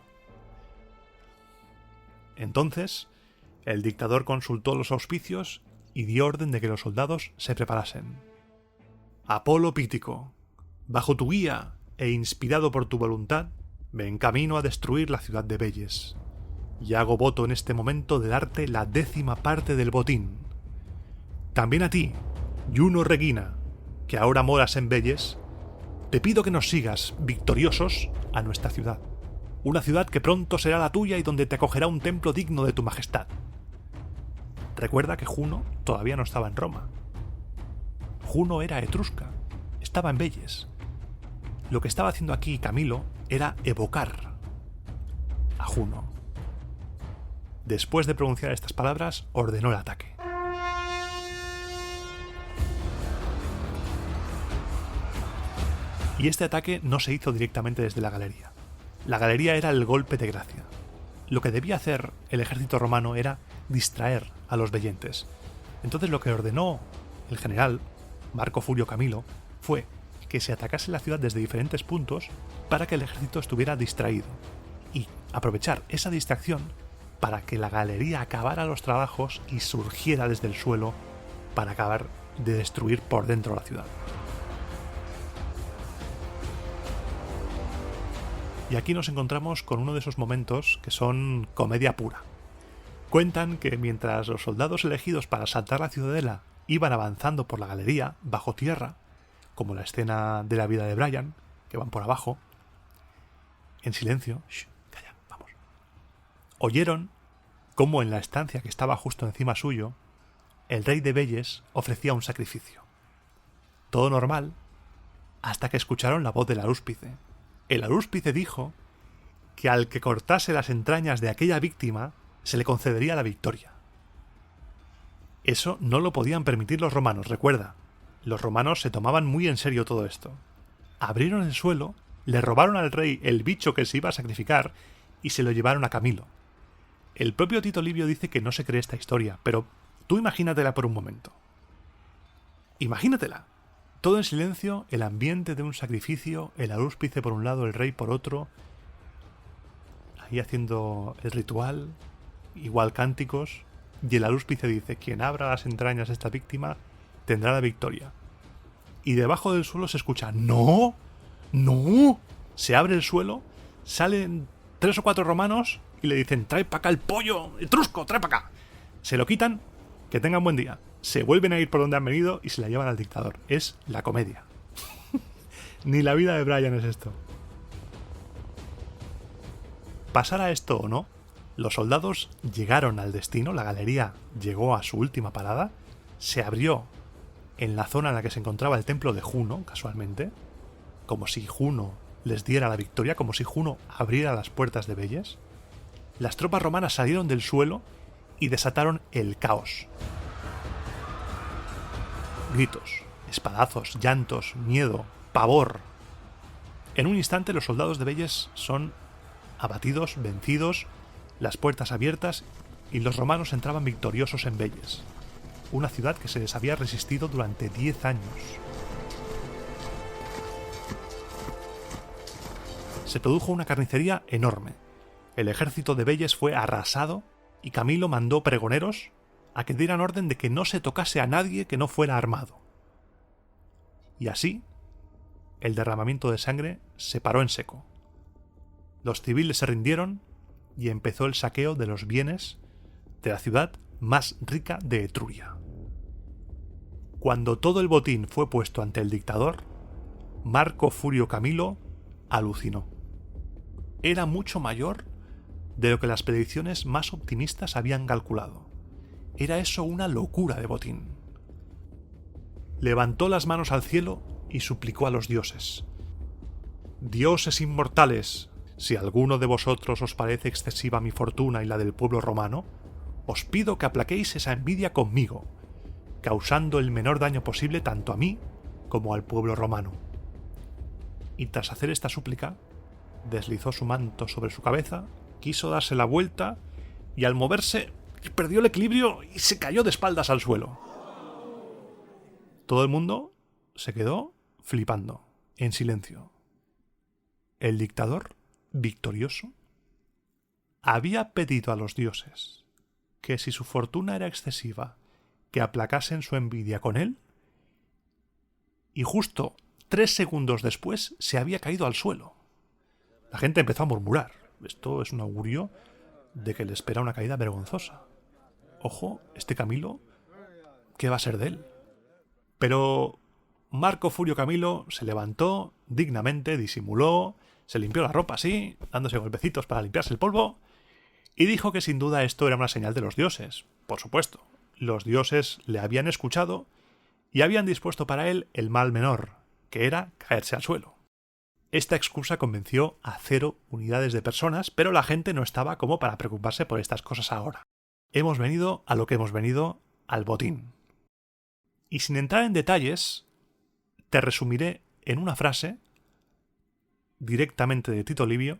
Entonces, el dictador consultó los auspicios y dio orden de que los soldados se preparasen. Apolo Pítico, bajo tu guía e inspirado por tu voluntad, me encamino a destruir la ciudad de Velles. Y hago voto en este momento de darte la 10ª parte del botín. También a ti, Juno Regina, que ahora moras en Velles, te pido que nos sigas victoriosos a nuestra ciudad. Una ciudad que pronto será la tuya y donde te acogerá un templo digno de tu majestad. Recuerda que Juno todavía no estaba en Roma. Juno era etrusca, estaba en Velles. Lo que estaba haciendo aquí Camilo era evocar a Juno. Después de pronunciar estas palabras, ordenó el ataque. Y este ataque no se hizo directamente desde la galería. La galería era el golpe de gracia. Lo que debía hacer el ejército romano era distraer a los vellentes. Entonces lo que ordenó el general Marco Furio Camilo fue que se atacase la ciudad desde diferentes puntos para que el ejército estuviera distraído y aprovechar esa distracción para que la galería acabara los trabajos y surgiera desde el suelo para acabar de destruir por dentro la ciudad. Y aquí nos encontramos con uno de esos momentos que son comedia pura. Cuentan que mientras los soldados elegidos para asaltar la ciudadela iban avanzando por la galería, bajo tierra, como la escena de la vida de Brian, que van por abajo, en silencio, calla, vamos, oyeron cómo en la estancia que estaba justo encima suyo, el rey de Velles ofrecía un sacrificio. Todo normal, hasta que escucharon la voz del arúspice. El arúspice dijo que al que cortase las entrañas de aquella víctima se le concedería la victoria. Eso no lo podían permitir los romanos, recuerda. Los romanos se tomaban muy en serio todo esto. Abrieron el suelo, le robaron al rey el bicho que se iba a sacrificar y se lo llevaron a Camilo. El propio Tito Livio dice que no se cree esta historia, pero tú imagínatela por un momento. Imagínatela. Todo en silencio, el ambiente de un sacrificio, el arúspice por un lado, el rey por otro, ahí haciendo el ritual, igual cánticos, y el arúspice dice: quien abra las entrañas de esta víctima tendrá la victoria. Y debajo del suelo se escucha: ¡no! ¡no! Se abre el suelo, salen 3 o 4 romanos y le dicen: trae para acá el pollo, etrusco, trae para acá. Se lo quitan, que tengan buen día. Se vuelven a ir por donde han venido y se la llevan al dictador. Es la comedia. Ni la vida de Brian es esto. Pasara esto o no, los soldados llegaron al destino, la galería llegó a su última parada, se abrió en la zona en la que se encontraba el templo de Juno, casualmente, como si Juno les diera la victoria, como si Juno abriera las puertas de Velles. Las tropas romanas salieron del suelo y desataron el caos. Gritos, espadazos, llantos, miedo, pavor. En un instante los soldados de Velles son abatidos, vencidos, las puertas abiertas y los romanos entraban victoriosos en Velles, una ciudad que se les había resistido durante 10 años. Se produjo una carnicería enorme. El ejército de Velles fue arrasado y Camilo mandó pregoneros a que dieran orden de que no se tocase a nadie que no fuera armado. Y así, el derramamiento de sangre se paró en seco. Los civiles se rindieron y empezó el saqueo de los bienes de la ciudad más rica de Etruria. Cuando todo el botín fue puesto ante el dictador, Marco Furio Camilo alucinó. Era mucho mayor de lo que las predicciones más optimistas habían calculado. Era eso una locura de botín. Levantó las manos al cielo y suplicó a los dioses: «Dioses inmortales, si a alguno de vosotros os parece excesiva mi fortuna y la del pueblo romano, os pido que aplaquéis esa envidia conmigo, causando el menor daño posible tanto a mí como al pueblo romano». Y tras hacer esta súplica, deslizó su manto sobre su cabeza, quiso darse la vuelta y al moverse perdió el equilibrio y se cayó de espaldas al suelo. Todo el mundo se quedó flipando, en silencio. El dictador, victorioso, había pedido a los dioses que si su fortuna era excesiva, que aplacasen su envidia con él, y justo 3 segundos después se había caído al suelo. La gente empezó a murmurar: esto es un augurio de que le espera una caída vergonzosa. Ojo, este Camilo, ¿qué va a ser de él? Pero Marco Furio Camilo se levantó dignamente, disimuló, se limpió la ropa así, dándose golpecitos para limpiarse el polvo, y dijo que sin duda esto era una señal de los dioses. Por supuesto, los dioses le habían escuchado y habían dispuesto para él el mal menor, que era caerse al suelo. Esta excusa convenció a 0 unidades de personas, pero la gente no estaba como para preocuparse por estas cosas ahora. Hemos venido a lo que hemos venido, al botín. Y sin entrar en detalles, te resumiré en una frase, directamente de Tito Livio,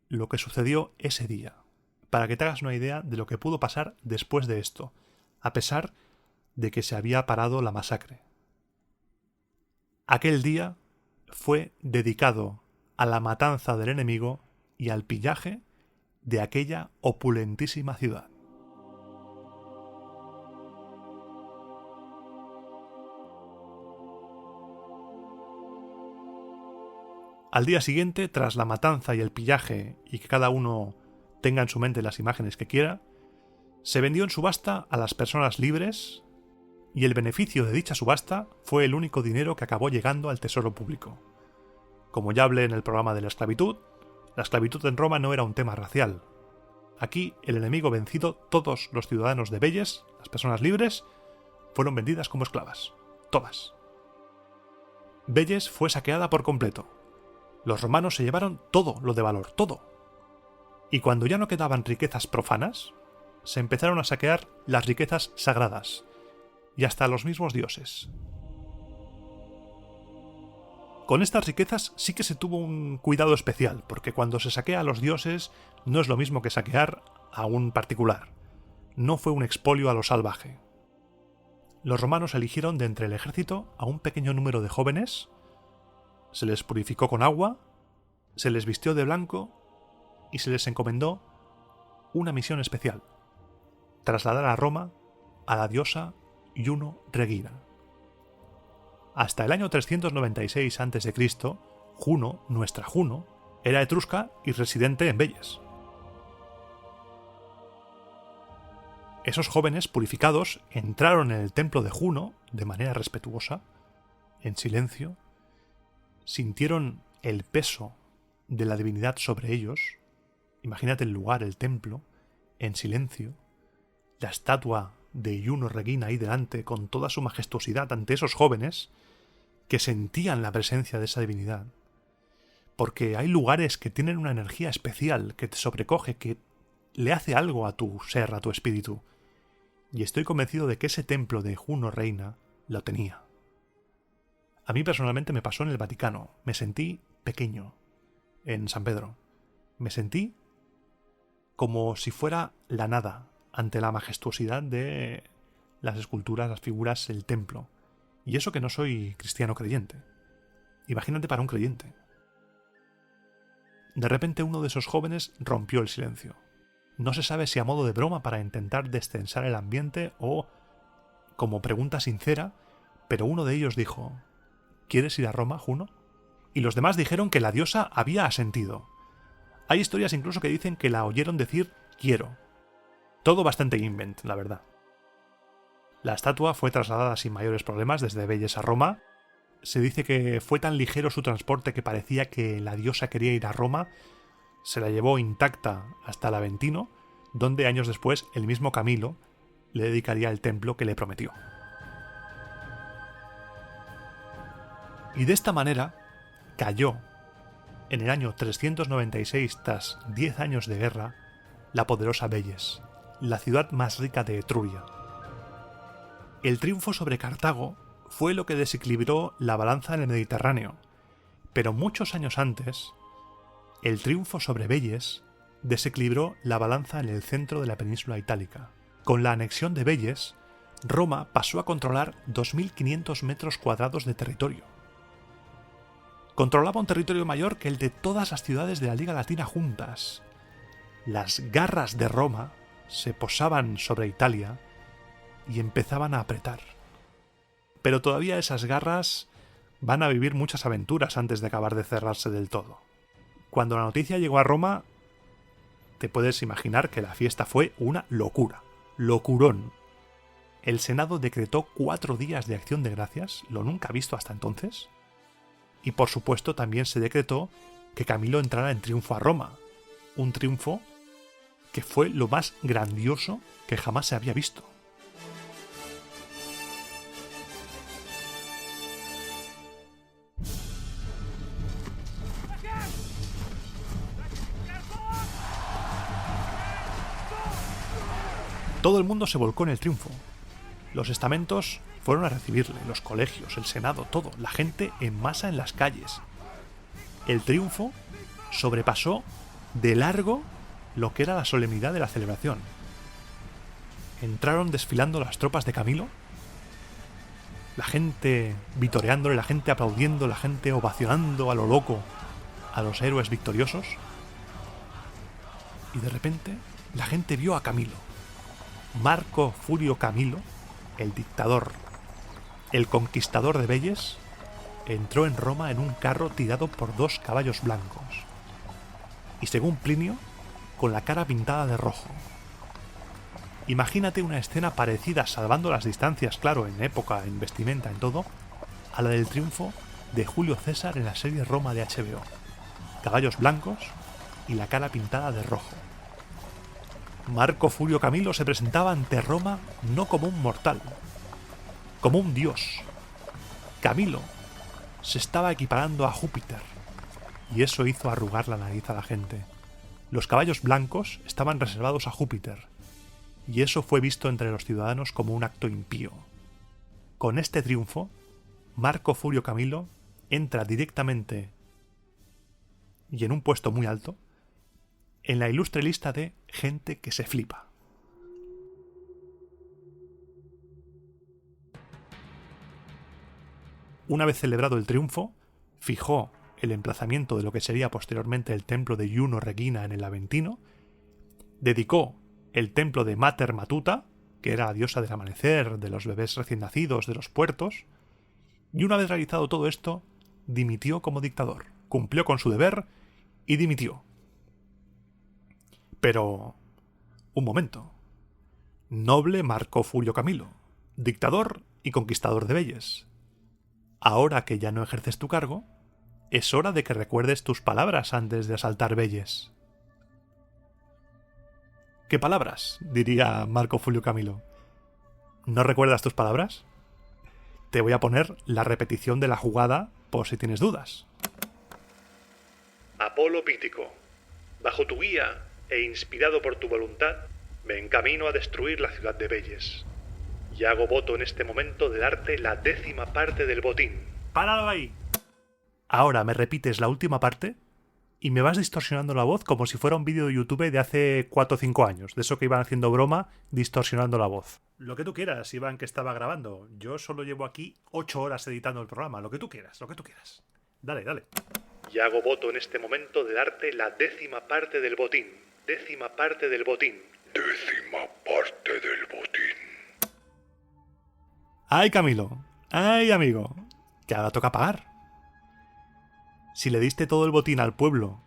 lo que sucedió ese día, para que te hagas una idea de lo que pudo pasar después de esto, a pesar de que se había parado la masacre. Aquel día fue dedicado a la matanza del enemigo y al pillaje de aquella opulentísima ciudad. Al día siguiente, tras la matanza y el pillaje, y que cada uno tenga en su mente las imágenes que quiera, se vendió en subasta a las personas libres, y el beneficio de dicha subasta fue el único dinero que acabó llegando al tesoro público. Como ya hablé en el programa de la esclavitud en Roma no era un tema racial. Aquí, el enemigo vencido, todos los ciudadanos de Velles, las personas libres, fueron vendidas como esclavas. Todas. Velles fue saqueada por completo. Los romanos se llevaron todo lo de valor, todo. Y cuando ya no quedaban riquezas profanas, se empezaron a saquear las riquezas sagradas, y hasta los mismos dioses. Con estas riquezas sí que se tuvo un cuidado especial, porque cuando se saquea a los dioses no es lo mismo que saquear a un particular. No fue un expolio a lo salvaje. Los romanos eligieron de entre el ejército a un pequeño número de jóvenes, se les purificó con agua, se les vistió de blanco y se les encomendó una misión especial: trasladar a Roma a la diosa Juno Regina. Hasta el año 396 a.C., Juno, nuestra Juno, era etrusca y residente en Velles. Esos jóvenes purificados entraron en el templo de Juno de manera respetuosa, en silencio, sintieron el peso de la divinidad sobre ellos. Imagínate el lugar, el templo, en silencio, la estatua de Juno Regina ahí delante con toda su majestuosidad ante esos jóvenes que sentían la presencia de esa divinidad. Porque hay lugares que tienen una energía especial que te sobrecoge, que le hace algo a tu ser, a tu espíritu. Y estoy convencido de que ese templo de Juno Reina lo tenía. A mí personalmente me pasó en el Vaticano. Me sentí pequeño en San Pedro. Me sentí como si fuera la nada ante la majestuosidad de las esculturas, las figuras, el templo. Y eso que no soy cristiano creyente. Imagínate para un creyente. De repente uno de esos jóvenes rompió el silencio. No se sabe si a modo de broma para intentar destensar el ambiente o como pregunta sincera, pero uno de ellos dijo: ¿quieres ir a Roma, Juno? Y los demás dijeron que la diosa había asentido. Hay historias incluso que dicen que la oyeron decir quiero. Todo bastante invent, la verdad. La estatua fue trasladada sin mayores problemas desde Velles a Roma. Se dice que fue tan ligero su transporte que parecía que la diosa quería ir a Roma. Se la llevó intacta hasta el Aventino, donde años después el mismo Camilo le dedicaría el templo que le prometió. Y de esta manera cayó, en el año 396 tras 10 años de guerra, la poderosa Velles, la ciudad más rica de Etruria. El triunfo sobre Cartago fue lo que desequilibró la balanza en el Mediterráneo, pero muchos años antes, el triunfo sobre Velles desequilibró la balanza en el centro de la península itálica. Con la anexión de Velles, Roma pasó a controlar 2.500 metros cuadrados de territorio. Controlaba un territorio mayor que el de todas las ciudades de la Liga Latina juntas. Las garras de Roma se posaban sobre Italia y empezaban a apretar. Pero todavía esas garras van a vivir muchas aventuras antes de acabar de cerrarse del todo. Cuando la noticia llegó a Roma, te puedes imaginar que la fiesta fue una locura. Locurón. El Senado decretó 4 días de acción de gracias, lo nunca visto hasta entonces. Y por supuesto también se decretó que Camilo entrara en triunfo a Roma. Un triunfo que fue lo más grandioso que jamás se había visto. Todo el mundo se volcó en el triunfo. Los estamentos fueron a recibirle, los colegios, el Senado, todo, la gente en masa en las calles. El triunfo sobrepasó de largo lo que era la solemnidad de la celebración. Entraron desfilando las tropas de Camilo, la gente vitoreándole, la gente aplaudiendo, la gente ovacionando a lo loco a los héroes victoriosos. Y de repente la gente vio a Camilo. Marco Fulio Camilo, el dictador, el conquistador de Velles, entró en Roma en un carro tirado por 2 caballos blancos. Y según Plinio, con la cara pintada de rojo. Imagínate una escena parecida, salvando las distancias, claro, en época, en vestimenta, en todo, a la del triunfo de Julio César en la serie Roma de HBO. Caballos blancos y la cara pintada de rojo. Marco Fulio Camilo se presentaba ante Roma no como un mortal, como un dios. Camilo se estaba equiparando a Júpiter, y eso hizo arrugar la nariz a la gente. Los caballos blancos estaban reservados a Júpiter, y eso fue visto entre los ciudadanos como un acto impío. Con este triunfo, Marco Fulio Camilo entra directamente, y en un puesto muy alto, en la ilustre lista de gente que se flipa. Una vez celebrado el triunfo, fijó el emplazamiento de lo que sería posteriormente el templo de Juno Regina en el Aventino, dedicó el templo de Mater Matuta, que era la diosa del amanecer, de los bebés recién nacidos, de los puertos, y una vez realizado todo esto, dimitió como dictador, cumplió con su deber y dimitió. Pero, un momento. Noble Marco Fulio Camilo, dictador y conquistador de Velles. Ahora que ya no ejerces tu cargo, es hora de que recuerdes tus palabras antes de asaltar Velles. ¿Qué palabras?, diría Marco Fulio Camilo. ¿No recuerdas tus palabras? Te voy a poner la repetición de la jugada por si tienes dudas. Apolo Pítico, bajo tu guía e inspirado por tu voluntad, me encamino a destruir la ciudad de Velles. Y hago voto en este momento de darte la 10ª parte del botín. ¡Páralo ahí! Ahora me repites la última parte y me vas distorsionando la voz como si fuera un vídeo de YouTube de hace 4 o 5 años, de eso que iban haciendo broma distorsionando la voz. Lo que tú quieras, Iván, que estaba grabando. Yo solo llevo aquí 8 horas editando el programa. Lo que tú quieras, lo que tú quieras. Dale, dale. Y hago voto en este momento de darte la 10ª parte del botín. 10ª parte del botín. 10ª parte del botín. ¡Ay, Camilo! ¡Ay, amigo! Que ahora toca pagar. Si le diste todo el botín al pueblo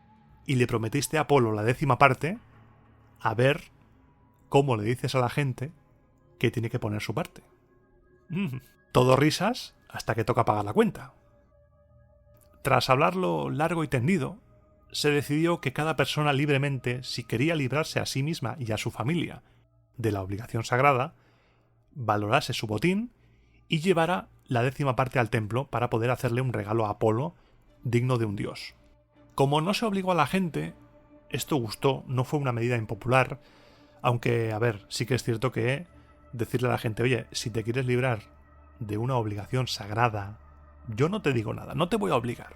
y le prometiste a Apolo la 10ª parte, a ver cómo le dices a la gente que tiene que poner su parte. Todo risas hasta que toca pagar la cuenta. Tras hablarlo largo y tendido, se decidió que cada persona libremente, si quería librarse a sí misma y a su familia de la obligación sagrada, valorase su botín y llevara la 10ª parte al templo para poder hacerle un regalo a Apolo digno de un dios. Como no se obligó a la gente, esto gustó, no fue una medida impopular, aunque, a ver, sí que es cierto que decirle a la gente, oye, si te quieres librar de una obligación sagrada, yo no te digo nada, no te voy a obligar.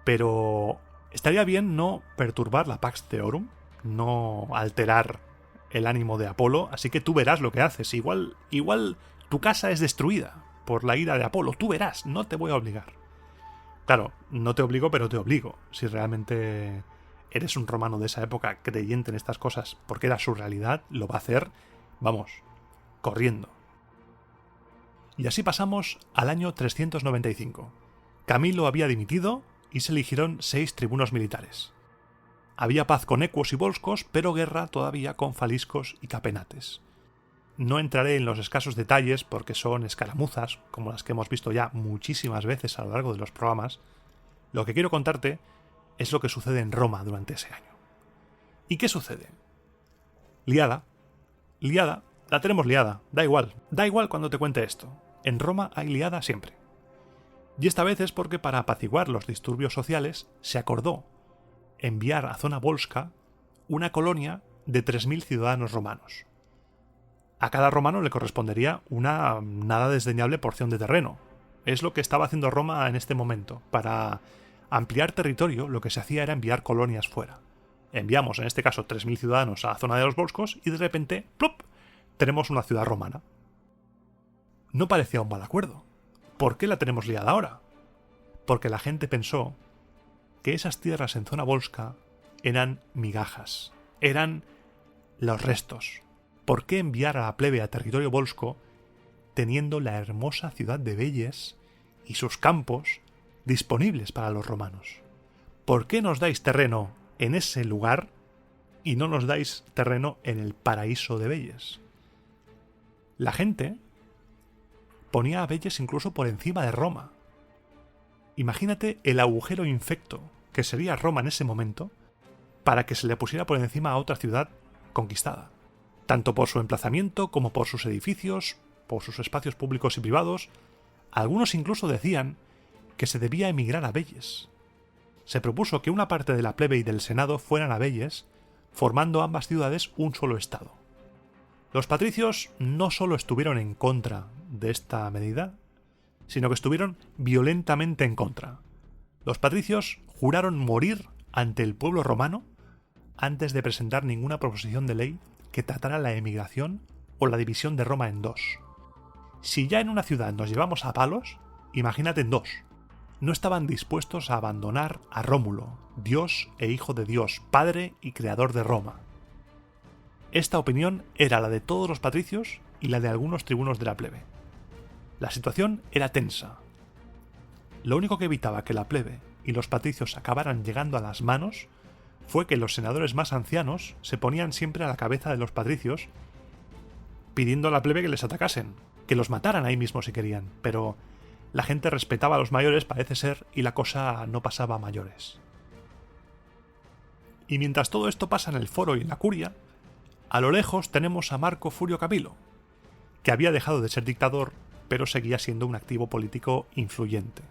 Pero estaría bien no perturbar la Pax Theorum, no alterar el ánimo de Apolo, así que tú verás lo que haces. Igual tu casa es destruida por la ira de Apolo, tú verás, no te voy a obligar. Claro, no te obligo, pero te obligo. Si realmente eres un romano de esa época creyente en estas cosas, porque era su realidad, lo va a hacer, vamos, corriendo. Y así pasamos al año 395. Camilo había dimitido y se eligieron 6 tribunos militares. Había paz con ecuos y volscos, pero guerra todavía con faliscos y capenates. No entraré en los escasos detalles porque son escaramuzas, como las que hemos visto ya muchísimas veces a lo largo de los programas. Lo que quiero contarte es lo que sucede en Roma durante ese año. ¿Y qué sucede? Liada, la tenemos liada, da igual cuando te cuente esto. En Roma hay liada siempre. Y esta vez es porque para apaciguar los disturbios sociales se acordó enviar a zona volsca una colonia de 3.000 ciudadanos romanos. A cada romano le correspondería una nada desdeñable porción de terreno. Es lo que estaba haciendo Roma en este momento. Para ampliar territorio, lo que se hacía era enviar colonias fuera. Enviamos, en este caso, 3.000 ciudadanos a la zona de los volscos y de repente, ¡plop!, tenemos una ciudad romana. No parecía un mal acuerdo. ¿Por qué la tenemos liada ahora? Porque la gente pensó que esas tierras en zona volsca eran migajas, eran los restos. ¿Por qué enviar a la plebe a territorio volsco teniendo la hermosa ciudad de Veyes y sus campos disponibles para los romanos? ¿Por qué nos dais terreno en ese lugar y no nos dais terreno en el paraíso de Veyes? La gente ponía a Veyes incluso por encima de Roma. Imagínate el agujero infecto que sería Roma en ese momento para que se le pusiera por encima a otra ciudad conquistada, tanto por su emplazamiento como por sus edificios, por sus espacios públicos y privados. Algunos incluso decían que se debía emigrar a Veyes. Se propuso que una parte de la plebe y del senado fueran a Veyes, formando ambas ciudades un solo estado. Los patricios no solo estuvieron en contra de esta medida, sino que estuvieron violentamente en contra. Los patricios juraron morir ante el pueblo romano antes de presentar ninguna proposición de ley que tratara la emigración o la división de Roma en dos. Si ya en una ciudad nos llevamos a palos, imagínate en dos. No estaban dispuestos a abandonar a Rómulo, Dios e hijo de Dios, padre y creador de Roma. Esta opinión era la de todos los patricios y la de algunos tribunos de la plebe. La situación era tensa. Lo único que evitaba que la plebe y los patricios acabaran llegando a las manos fue que los senadores más ancianos se ponían siempre a la cabeza de los patricios pidiendo a la plebe que les atacasen, que los mataran ahí mismo si querían, pero la gente respetaba a los mayores, parece ser, y la cosa no pasaba a mayores. Y mientras todo esto pasa en el foro y en la curia, a lo lejos tenemos a Marco Furio Camilo, que había dejado de ser dictador, pero seguía siendo un activo político influyente.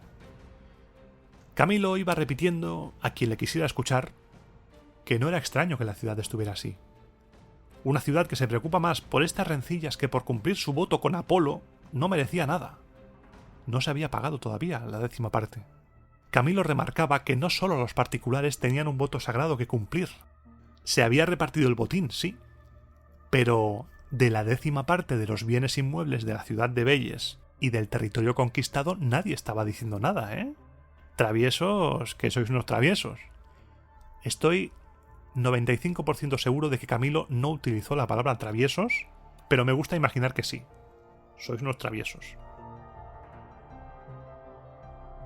Camilo iba repitiendo a quien le quisiera escuchar que no era extraño que la ciudad estuviera así. Una ciudad que se preocupa más por estas rencillas que por cumplir su voto con Apolo no merecía nada. No se había pagado todavía la 10ª parte. Camilo remarcaba que no solo los particulares tenían un voto sagrado que cumplir. Se había repartido el botín, sí, pero de la 10ª parte de los bienes inmuebles de la ciudad de Veyes y del territorio conquistado nadie estaba diciendo nada, ¿eh? Traviesos, que sois unos traviesos. Estoy 95% seguro de que Camilo no utilizó la palabra traviesos, pero me gusta imaginar que sí. Sois unos traviesos.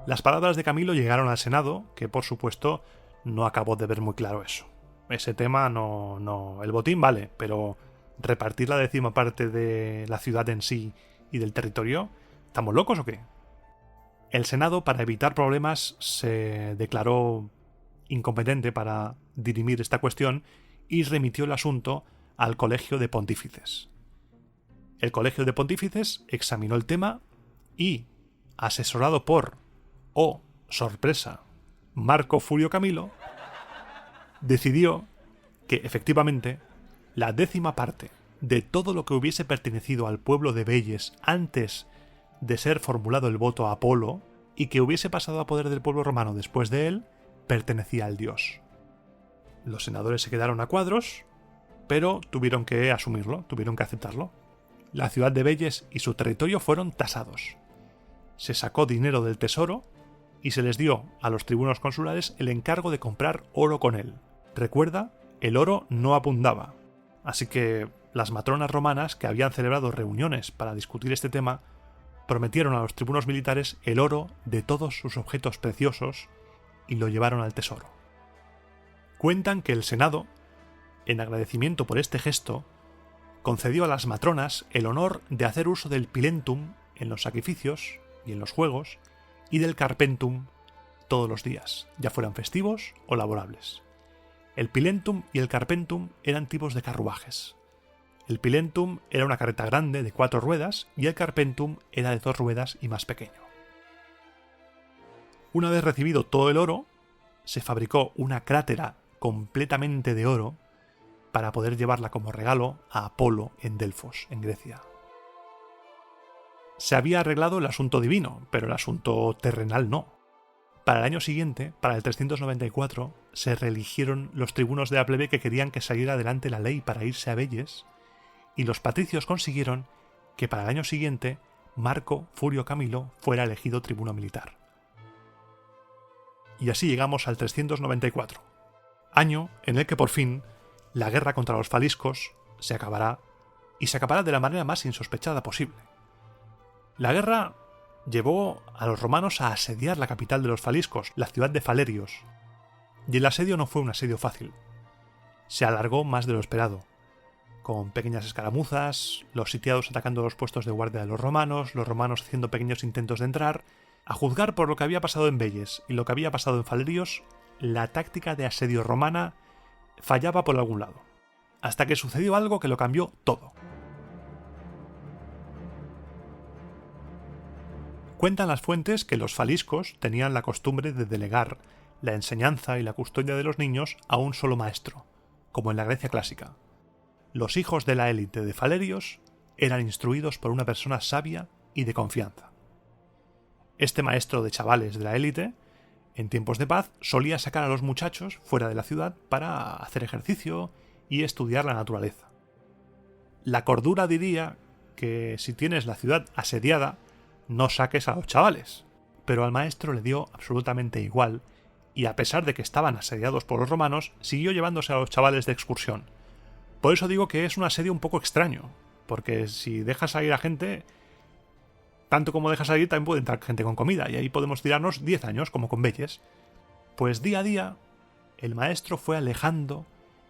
Las palabras de Camilo llegaron al Senado, que por supuesto no acabó de ver muy claro eso. Ese tema no... El botín vale, pero repartir la 10ª parte de la ciudad en sí y del territorio, ¿estamos locos o qué? El Senado, para evitar problemas, se declaró incompetente para dirimir esta cuestión y remitió el asunto al Colegio de Pontífices. El Colegio de Pontífices examinó el tema y, asesorado por, oh, sorpresa, Marco Furio Camilo, decidió que efectivamente la 10ª parte de todo lo que hubiese pertenecido al pueblo de Veyes antes de ser formulado el voto a Apolo y que hubiese pasado a poder del pueblo romano después de él, pertenecía al dios. Los senadores se quedaron a cuadros, pero tuvieron que asumirlo, tuvieron que aceptarlo. La ciudad de Veyes y su territorio fueron tasados. Se sacó dinero del tesoro y se les dio a los tribunos consulares el encargo de comprar oro con él. Recuerda, el oro no abundaba, así que las matronas romanas, que habían celebrado reuniones para discutir este tema, prometieron a los tribunos militares el oro de todos sus objetos preciosos y lo llevaron al tesoro. Cuentan que el Senado, en agradecimiento por este gesto, concedió a las matronas el honor de hacer uso del pilentum en los sacrificios y en los juegos, y del carpentum todos los días, ya fueran festivos o laborables. El pilentum y el carpentum eran tipos de carruajes. El pilentum era una carreta grande de 4 ruedas y el carpentum era de 2 ruedas y más pequeño. Una vez recibido todo el oro, se fabricó una crátera completamente de oro para poder llevarla como regalo a Apolo en Delfos, en Grecia. Se había arreglado el asunto divino, pero el asunto terrenal no. Para el año siguiente, para el 394, se reeligieron los tribunos de la plebe que querían que saliera adelante la ley para irse a Veyes, y los patricios consiguieron que para el año siguiente Marco Furio Camilo fuera elegido tribuno militar. Y así llegamos al 394, año en el que por fin la guerra contra los faliscos se acabará, y se acabará de la manera más insospechada posible. La guerra llevó a los romanos a asediar la capital de los faliscos, la ciudad de Falerios, y el asedio no fue un asedio fácil. Se alargó más de lo esperado, con pequeñas escaramuzas, los sitiados atacando los puestos de guardia de los romanos haciendo pequeños intentos de entrar. A juzgar por lo que había pasado en Veyes y lo que había pasado en Falerios, la táctica de asedio romana fallaba por algún lado, hasta que sucedió algo que lo cambió todo. Cuentan las fuentes que los faliscos tenían la costumbre de delegar la enseñanza y la custodia de los niños a un solo maestro, como en la Grecia clásica. Los hijos de la élite de Falerios eran instruidos por una persona sabia y de confianza. Este maestro de chavales de la élite, en tiempos de paz, solía sacar a los muchachos fuera de la ciudad para hacer ejercicio y estudiar la naturaleza. La cordura diría que si tienes la ciudad asediada, no saques a los chavales, pero al maestro le dio absolutamente igual, y a pesar de que estaban asediados por los romanos, siguió llevándose a los chavales de excursión. Por eso digo que es un asedio un poco extraño, porque si dejas salir a gente, tanto como dejas salir también puede entrar gente con comida, y ahí podemos tirarnos 10 años, como con Veyes. Pues día a día, el maestro fue alejando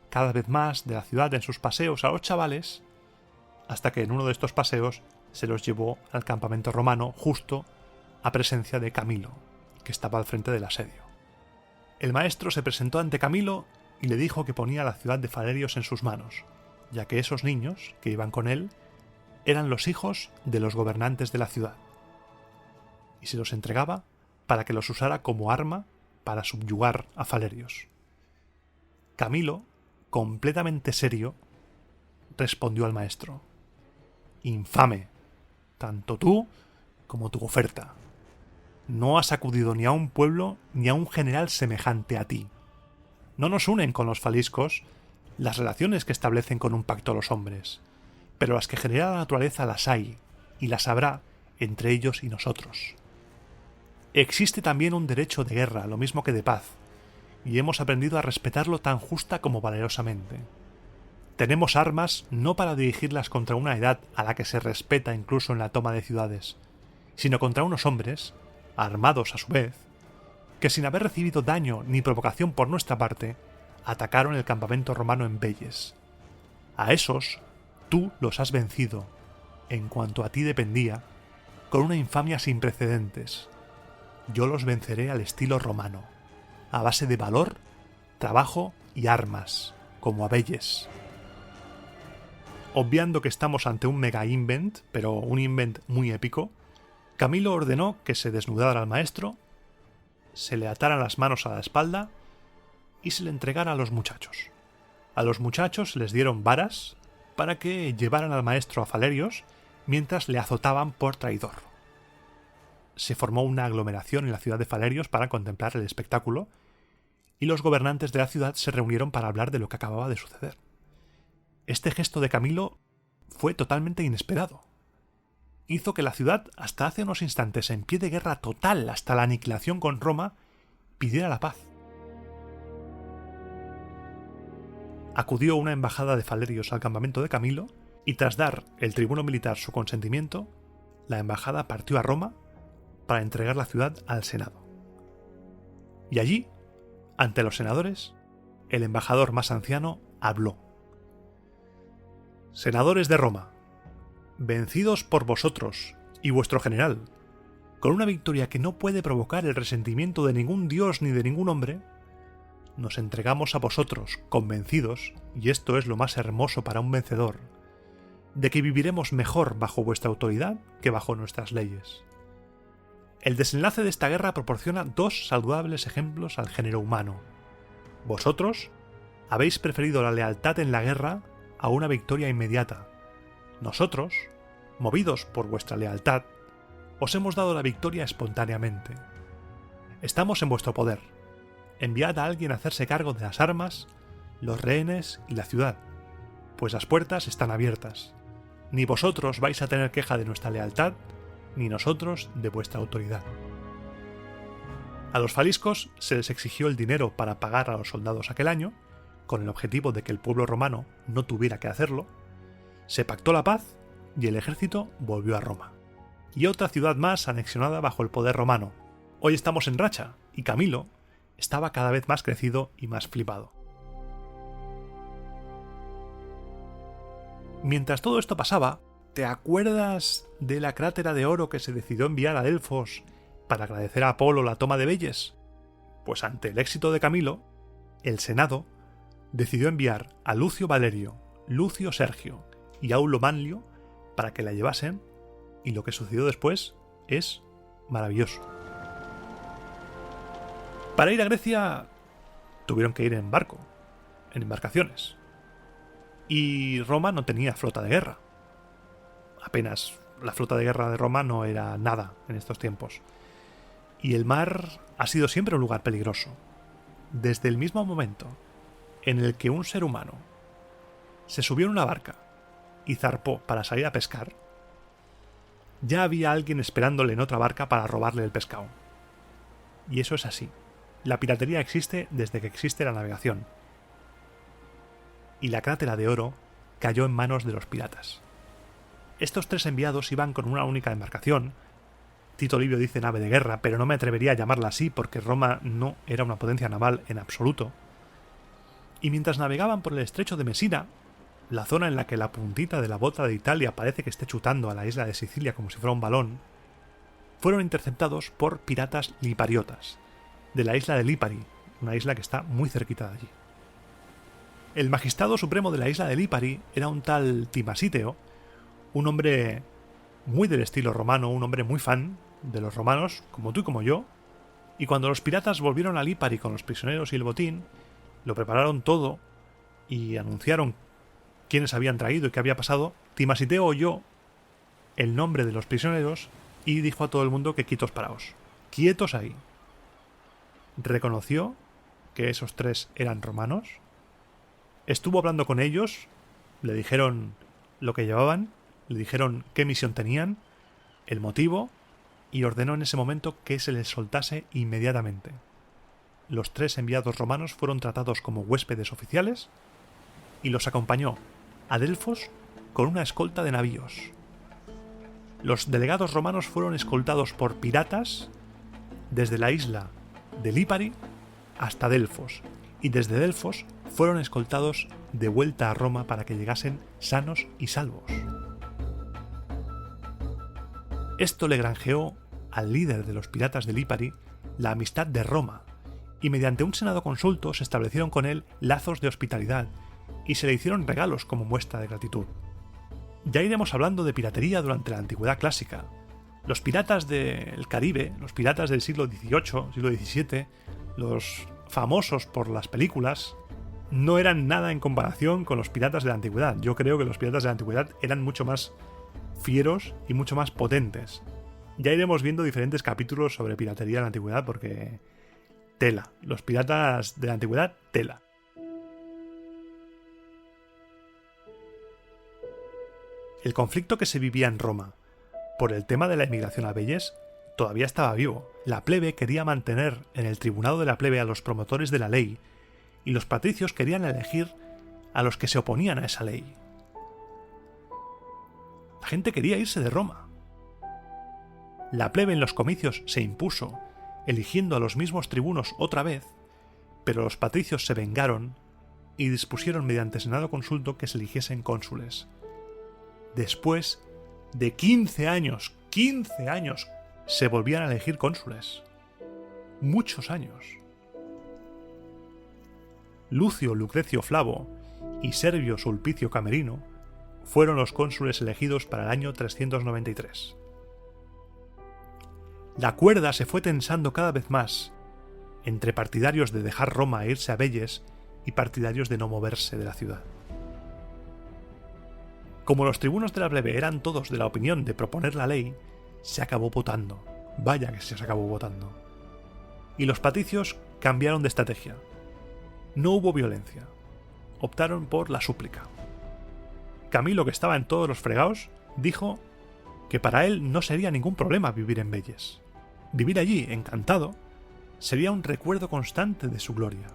cada vez más de la ciudad en sus paseos a los chavales, hasta que en uno de estos paseos se los llevó al campamento romano justo a presencia de Camilo, que estaba al frente del asedio. El maestro se presentó ante Camilo y le dijo que ponía la ciudad de Falerios en sus manos, ya que esos niños que iban con él eran los hijos de los gobernantes de la ciudad, y se los entregaba para que los usara como arma para subyugar a Falerios. Camilo, completamente serio, respondió al maestro: «Infame, tanto tú como tu oferta. No has acudido ni a un pueblo ni a un general semejante a ti. No nos unen con los faliscos las relaciones que establecen con un pacto los hombres, pero las que genera la naturaleza las hay, y las habrá entre ellos y nosotros. Existe también un derecho de guerra, lo mismo que de paz, y hemos aprendido a respetarlo tan justa como valerosamente. Tenemos armas no para dirigirlas contra una edad a la que se respeta incluso en la toma de ciudades, sino contra unos hombres, armados a su vez, que sin haber recibido daño ni provocación por nuestra parte, atacaron el campamento romano en Veyes. A esos, tú los has vencido, en cuanto a ti dependía, con una infamia sin precedentes. Yo los venceré al estilo romano, a base de valor, trabajo y armas, como a Veyes». obviando que estamos ante un mega invent, pero un invent muy épico, Camilo ordenó que se desnudara al maestro, se le ataran las manos a la espalda y se le entregara a los muchachos. A los muchachos les dieron varas para que llevaran al maestro a Falerios mientras le azotaban por traidor. Se formó una aglomeración en la ciudad de Falerios para contemplar el espectáculo y los gobernantes de la ciudad se reunieron para hablar de lo que acababa de suceder. Este gesto de Camilo fue totalmente inesperado. Hizo que la ciudad, hasta hace unos instantes en pie de guerra total hasta la aniquilación con Roma, pidiera la paz. Acudió una embajada de Falerios al campamento de Camilo y tras dar el tribuno militar su consentimiento, la embajada partió a Roma para entregar la ciudad al Senado. Y allí, ante los senadores, el embajador más anciano habló. Senadores de Roma, vencidos por vosotros y vuestro general, con una victoria que no puede provocar el resentimiento de ningún dios ni de ningún hombre, nos entregamos a vosotros, convencidos, y esto es lo más hermoso para un vencedor, de que viviremos mejor bajo vuestra autoridad que bajo nuestras leyes. El desenlace de esta guerra proporciona dos saludables ejemplos al género humano. Vosotros habéis preferido la lealtad en la guerra a una victoria inmediata. Nosotros, movidos por vuestra lealtad, os hemos dado la victoria espontáneamente. Estamos en vuestro poder. Enviad a alguien a hacerse cargo de las armas, los rehenes y la ciudad, pues las puertas están abiertas. Ni vosotros vais a tener queja de nuestra lealtad, ni nosotros de vuestra autoridad. A los faliscos se les exigió el dinero para pagar a los soldados aquel año, con el objetivo de que el pueblo romano no tuviera que hacerlo. Se pactó la paz y el ejército volvió a Roma. Y otra ciudad más anexionada bajo el poder romano. Hoy estamos en racha, y Camilo estaba cada vez más crecido y más flipado. Mientras todo esto pasaba, ¿te acuerdas de la crátera de oro que se decidió enviar a Delfos para agradecer a Apolo la toma de Velles? Pues ante el éxito de Camilo, el Senado decidió enviar a Lucio Valerio, Lucio Sergio y Aulo Manlio para que la llevasen, y lo que sucedió después es maravilloso. Para ir a Grecia tuvieron que ir en barco, en embarcaciones. Y Roma no tenía flota de guerra. Apenas la flota de guerra de Roma no era nada en estos tiempos. Y el mar ha sido siempre un lugar peligroso. Desde el mismo momento en el que un ser humano se subió en una barca y zarpó para salir a pescar, ya había alguien esperándole en otra barca para robarle el pescado. Y eso es así. La piratería existe desde que existe la navegación. Y la crátera de oro cayó en manos de los piratas. Estos tres enviados iban con una única embarcación. Tito Livio dice nave de guerra, pero no me atrevería a llamarla así porque Roma no era una potencia naval en absoluto. Y mientras navegaban por el estrecho de Mesina, la zona en la que la puntita de la bota de Italia parece que esté chutando a la isla de Sicilia como si fuera un balón, fueron interceptados por piratas lipariotas, de la isla de Lipari, una isla que está muy cerquita de allí. El magistrado supremo de la isla de Lipari era un tal Timasíteo, un hombre muy del estilo romano, un hombre muy fan de los romanos, como tú y como yo, y cuando los piratas volvieron a Lipari con los prisioneros y el botín, lo prepararon todo y anunciaron quiénes habían traído y qué había pasado. Timasíteo oyó el nombre de los prisioneros y dijo a todo el mundo que quietos paraos, quietos ahí. Reconoció que esos tres eran romanos, estuvo hablando con ellos, le dijeron lo que llevaban, le dijeron qué misión tenían, el motivo, y ordenó en ese momento que se les soltase inmediatamente. Los tres enviados romanos fueron tratados como huéspedes oficiales y los acompañó a Delfos con una escolta de navíos. Los delegados romanos fueron escoltados por piratas desde la isla de Lipari hasta Delfos, y desde Delfos fueron escoltados de vuelta a Roma para que llegasen sanos y salvos. Esto le granjeó al líder de los piratas de Lipari la amistad de Roma, y mediante un senado consulto se establecieron con él lazos de hospitalidad y se le hicieron regalos como muestra de gratitud. Ya iremos hablando de piratería durante la Antigüedad Clásica. Los piratas del Caribe, los piratas del siglo XVIII, siglo XVII, los famosos por las películas, no eran nada en comparación con los piratas de la Antigüedad. Yo creo que los piratas de la Antigüedad eran mucho más fieros y mucho más potentes. Ya iremos viendo diferentes capítulos sobre piratería de la Antigüedad porque... tela. Los piratas de la Antigüedad, tela. El conflicto que se vivía en Roma por el tema de la emigración a Velles todavía estaba vivo. La plebe quería mantener en el tribunado de la plebe a los promotores de la ley y los patricios querían elegir a los que se oponían a esa ley. La gente quería irse de Roma. La plebe en los comicios se impuso, eligiendo a los mismos tribunos otra vez, pero los patricios se vengaron y dispusieron mediante senado consulto que se eligiesen cónsules. Después de 15 años, se volvían a elegir cónsules. Muchos años. Lucio Lucrecio Flavo y Servio Sulpicio Camerino fueron los cónsules elegidos para el año 393. La cuerda se fue tensando cada vez más entre partidarios de dejar Roma e irse a Velles y partidarios de no moverse de la ciudad. Como los tribunos de la plebe eran todos de la opinión de proponer la ley, se acabó votando. Vaya que se acabó votando. Y los patricios cambiaron de estrategia. No hubo violencia. Optaron por la súplica. Camilo, que estaba en todos los fregados, dijo que para él no sería ningún problema vivir en Velles. Vivir allí, encantado, sería un recuerdo constante de su gloria.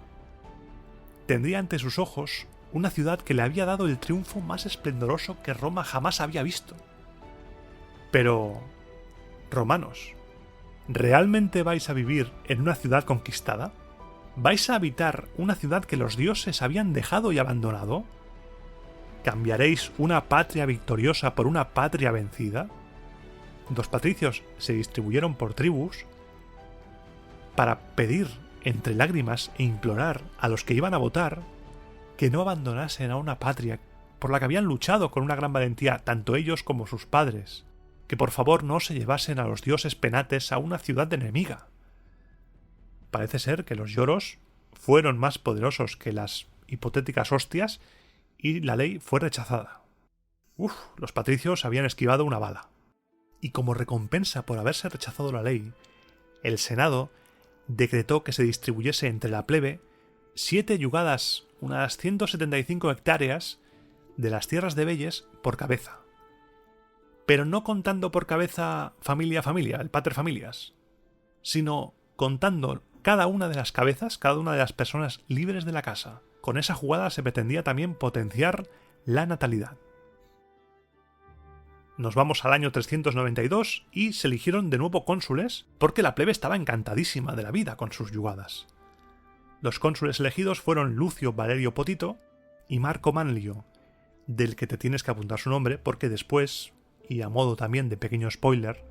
Tendría ante sus ojos una ciudad que le había dado el triunfo más esplendoroso que Roma jamás había visto. Pero, romanos, ¿realmente vais a vivir en una ciudad conquistada? ¿Vais a habitar una ciudad que los dioses habían dejado y abandonado? ¿Cambiaréis una patria victoriosa por una patria vencida? Los patricios se distribuyeron por tribus para pedir entre lágrimas e implorar a los que iban a votar que no abandonasen a una patria por la que habían luchado con una gran valentía tanto ellos como sus padres, que por favor no se llevasen a los dioses penates a una ciudad enemiga. Parece ser que los lloros fueron más poderosos que las hipotéticas hostias y la ley fue rechazada. Los patricios habían esquivado una bala. Y como recompensa por haberse rechazado la ley, el Senado decretó que se distribuyese entre la plebe 7 yugadas, unas 175 hectáreas, de las tierras de Velles por cabeza. Pero no contando por cabeza familia a familia, el pater familias, sino contando cada una de las cabezas, cada una de las personas libres de la casa. Con esa jugada se pretendía también potenciar la natalidad. Nos vamos al año 392 y se eligieron de nuevo cónsules porque la plebe estaba encantadísima de la vida con sus yugadas. Los cónsules elegidos fueron Lucio Valerio Potito y Marco Manlio, del que te tienes que apuntar su nombre porque después, y a modo también de pequeño spoiler,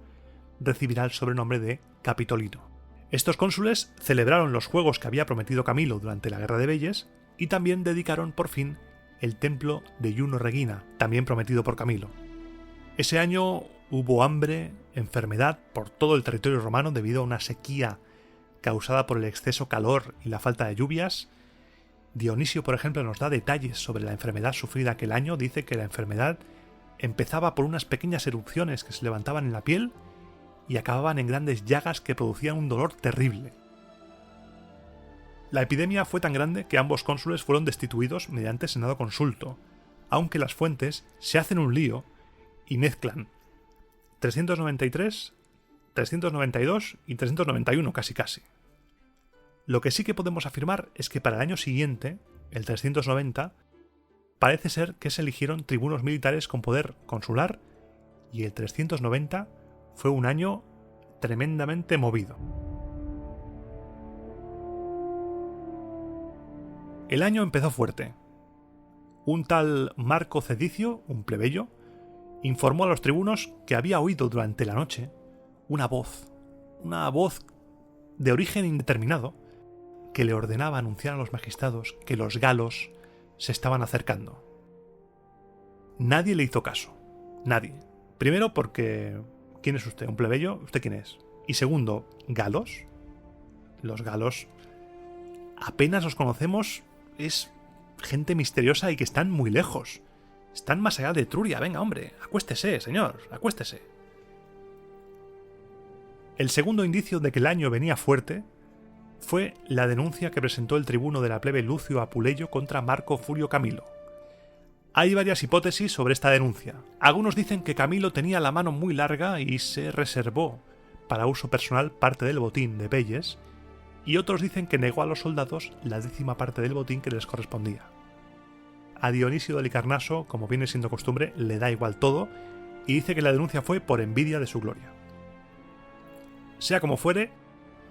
recibirá el sobrenombre de Capitolino. Estos cónsules celebraron los juegos que había prometido Camilo durante la Guerra de Velles y también dedicaron por fin el templo de Juno Regina, también prometido por Camilo. Ese año hubo hambre, enfermedad por todo el territorio romano debido a una sequía causada por el exceso calor y la falta de lluvias. Dionisio, por ejemplo, nos da detalles sobre la enfermedad sufrida aquel año. Dice que la enfermedad empezaba por unas pequeñas erupciones que se levantaban en la piel y acababan en grandes llagas que producían un dolor terrible. La epidemia fue tan grande que ambos cónsules fueron destituidos mediante senado consulto, aunque las fuentes se hacen un lío y mezclan 393, 392 y 391 casi. Lo que sí que podemos afirmar es que para el año siguiente, el 390, parece ser que se eligieron tribunos militares con poder consular y el 390 fue un año tremendamente movido. El año empezó fuerte. Un tal Marco Cedicio, un plebeyo, informó a los tribunos que había oído durante la noche una voz de origen indeterminado que le ordenaba anunciar a los magistrados que los galos se estaban acercando. Nadie le hizo caso. Nadie. Primero porque... ¿quién es usted? ¿Un plebeyo? ¿Usted quién es? Y segundo, ¿galos? Los galos apenas los conocemos, es gente misteriosa y que están muy lejos. Están más allá de Etruria. Venga, hombre, acuéstese, señor, acuéstese. El segundo indicio de que el año venía fuerte fue la denuncia que presentó el tribuno de la plebe Lucio Apuleyo contra Marco Fulio Camilo. Hay varias hipótesis sobre esta denuncia. Algunos dicen que Camilo tenía la mano muy larga y se reservó para uso personal parte del botín de Veyes, y otros dicen que negó a los soldados la 10ª parte del botín que les correspondía. A Dionisio de Halicarnaso, como viene siendo costumbre, le da igual todo y dice que la denuncia fue por envidia de su gloria. Sea como fuere,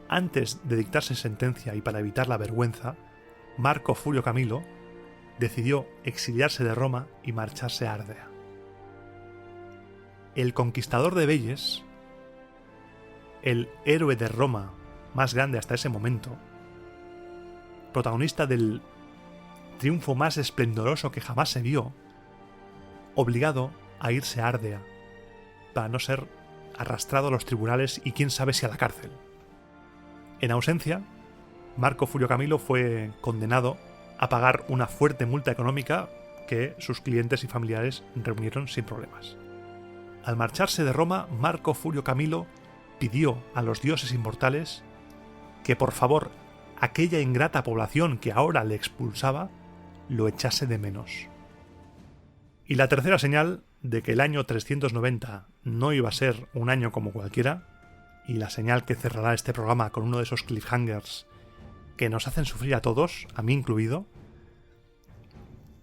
antes de dictarse sentencia y para evitar la vergüenza, Marco Fulio Camilo decidió exiliarse de Roma y marcharse a Ardea. El conquistador de Veyes, el héroe de Roma más grande hasta ese momento, protagonista del triunfo más esplendoroso que jamás se vio, obligado a irse a Ardea para no ser arrastrado a los tribunales y quién sabe si a la cárcel. En ausencia, Marco Fulio Camilo fue condenado a pagar una fuerte multa económica que sus clientes y familiares reunieron sin problemas. Al marcharse de Roma, Marco Fulio Camilo pidió a los dioses inmortales que por favor aquella ingrata población que ahora le expulsaba lo echase de menos. Y la tercera señal de que el año 390 no iba a ser un año como cualquiera, y la señal que cerrará este programa con uno de esos cliffhangers que nos hacen sufrir a todos, a mí incluido,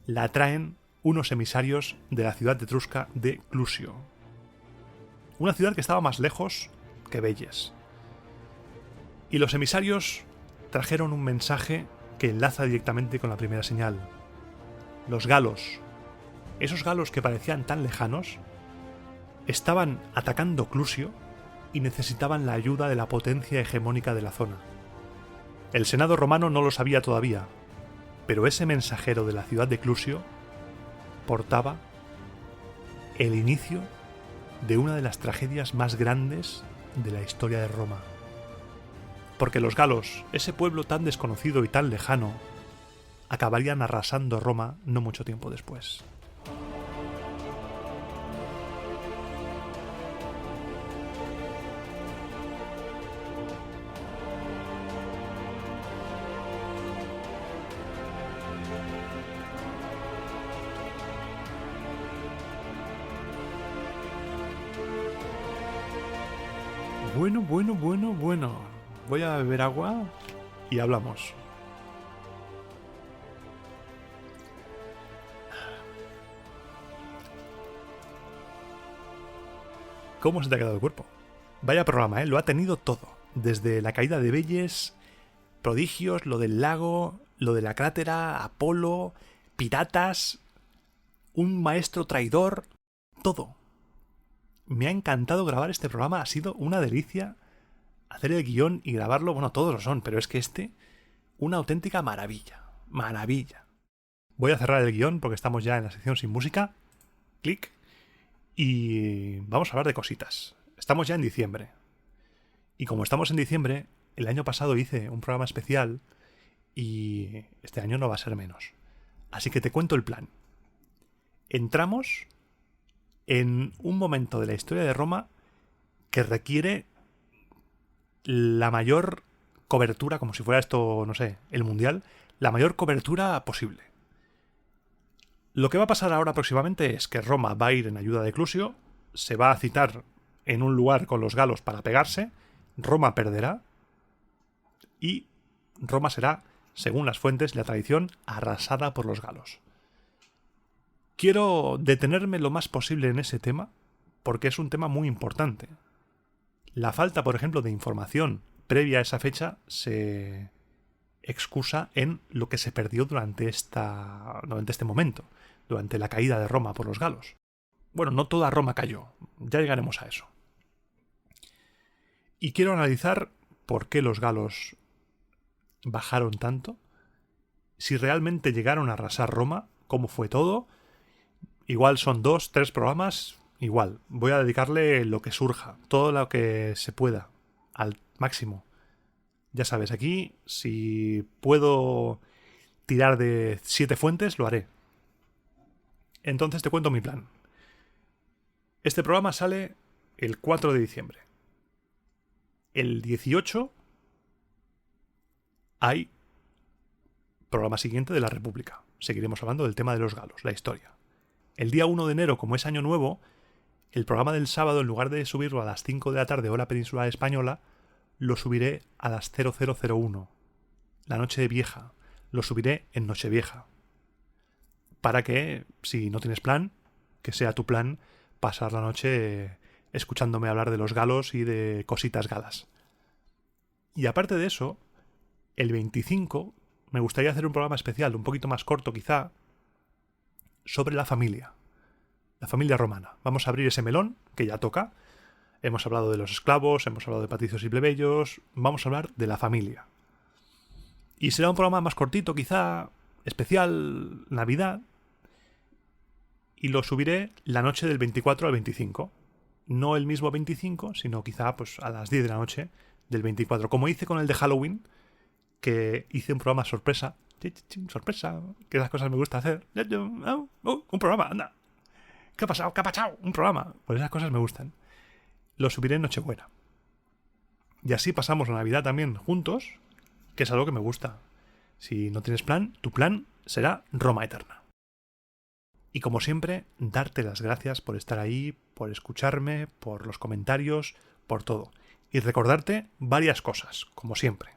la traen unos emisarios de la ciudad etrusca de Clusio. Una ciudad que estaba más lejos que Veyes. Y los emisarios trajeron un mensaje que enlaza directamente con la primera señal. Los galos, esos galos que parecían tan lejanos, estaban atacando Clusio y necesitaban la ayuda de la potencia hegemónica de la zona. El Senado romano no lo sabía todavía, pero ese mensajero de la ciudad de Clusio portaba el inicio de una de las tragedias más grandes de la historia de Roma. Porque los galos, ese pueblo tan desconocido y tan lejano, acabarían arrasando Roma no mucho tiempo después. Bueno. Voy a beber agua y hablamos. ¿Cómo se te ha quedado el cuerpo? Vaya programa, ¿eh? Lo ha tenido todo. Desde la caída de Veyes, prodigios, lo del lago, lo de la crátera, Apolo, piratas, un maestro traidor, todo. Me ha encantado grabar este programa, ha sido una delicia hacer el guión y grabarlo. Bueno, todos lo son, pero es que una auténtica maravilla. Maravilla. Voy a cerrar el guión porque estamos ya en la sección sin música. Clic. Y vamos a hablar de cositas. Estamos ya en diciembre. Y como estamos en diciembre, el año pasado hice un programa especial y este año no va a ser menos. Así que te cuento el plan. Entramos en un momento de la historia de Roma que requiere la mayor cobertura, como si fuera esto, no sé, el Mundial, la mayor cobertura posible. Lo que va a pasar ahora próximamente es que Roma va a ir en ayuda de Clusio, se va a citar en un lugar con los galos para pegarse, Roma perderá y Roma será, según las fuentes y la tradición, arrasada por los galos. Quiero detenerme lo más posible en ese tema porque es un tema muy importante. La falta, por ejemplo, de información previa a esa fecha se excusa en lo que se perdió durante este momento, durante la caída de Roma por los galos. Bueno, no toda Roma cayó, ya llegaremos a eso. Y quiero analizar por qué los galos bajaron tanto, si realmente llegaron a arrasar Roma, cómo fue todo. Igual son 2, 3 programas igual. Voy a dedicarle lo que surja, todo lo que se pueda, al máximo. Ya sabes, aquí, si puedo tirar de 7 fuentes, lo haré. Entonces te cuento mi plan. Este programa sale el 4 de diciembre. El 18 hay programa siguiente de la República. Seguiremos hablando del tema de los galos, la historia. El día 1 de enero, como es año nuevo, el programa del sábado, en lugar de subirlo a las 5 de la tarde, hora peninsular española, lo subiré a las 0001, la noche vieja. Lo subiré en Nochevieja. Para que, si no tienes plan, que sea tu plan pasar la noche escuchándome hablar de los galos y de cositas galas. Y aparte de eso, el 25 me gustaría hacer un programa especial, un poquito más corto quizá, sobre la familia romana. Vamos a abrir ese melón, que ya toca. Hemos hablado de los esclavos, hemos hablado de patricios y plebeyos, vamos a hablar de la familia. Y será un programa más cortito quizá, especial Navidad, y lo subiré la noche del 24 al 25. No el mismo 25, sino quizá pues a las 10 de la noche del 24. Como hice con el de Halloween, que hice un programa sorpresa. Sorpresa, que esas cosas me gusta hacer. Un programa, anda. ¿Qué ha pasado? ¿Qué ha pasado? Un programa. Pues esas cosas me gustan. Lo subiré en Nochebuena. Y así pasamos la Navidad también juntos, que es algo que me gusta. Si no tienes plan, tu plan será Roma Eterna. Y como siempre, darte las gracias por estar ahí, por escucharme, por los comentarios, por todo. Y recordarte varias cosas, como siempre.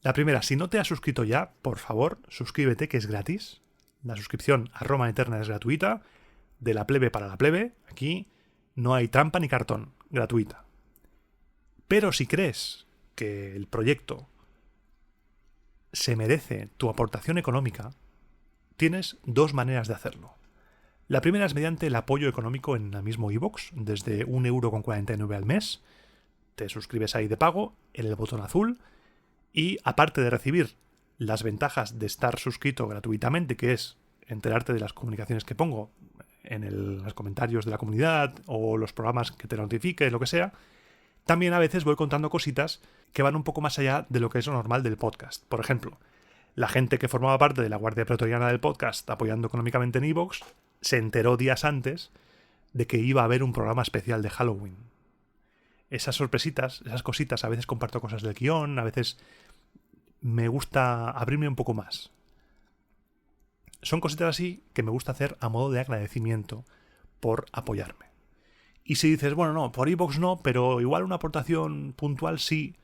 La primera, si no te has suscrito ya, por favor, suscríbete, que es gratis. La suscripción a Roma Eterna es gratuita. De la plebe para la plebe, aquí no hay trampa ni cartón, gratuita. Pero si crees que el proyecto se merece tu aportación económica, tienes dos maneras de hacerlo. La primera es mediante el apoyo económico en el mismo iVoox, desde 1,49 € al mes. Te suscribes ahí de pago, en el botón azul, y aparte de recibir las ventajas de estar suscrito gratuitamente, que es enterarte de las comunicaciones que pongo en los comentarios de la comunidad o los programas que te notifique, lo que sea, también a veces voy contando cositas que van un poco más allá de lo que es lo normal del podcast. Por ejemplo, la gente que formaba parte de la Guardia Pretoriana del podcast apoyando económicamente en iVoox se enteró días antes de que iba a haber un programa especial de Halloween. Esas sorpresitas, esas cositas, a veces comparto cosas del guión, a veces me gusta abrirme un poco más. Son cositas así que me gusta hacer a modo de agradecimiento por apoyarme. Y si dices, bueno, no, por iVoox no, pero igual una aportación puntual sí,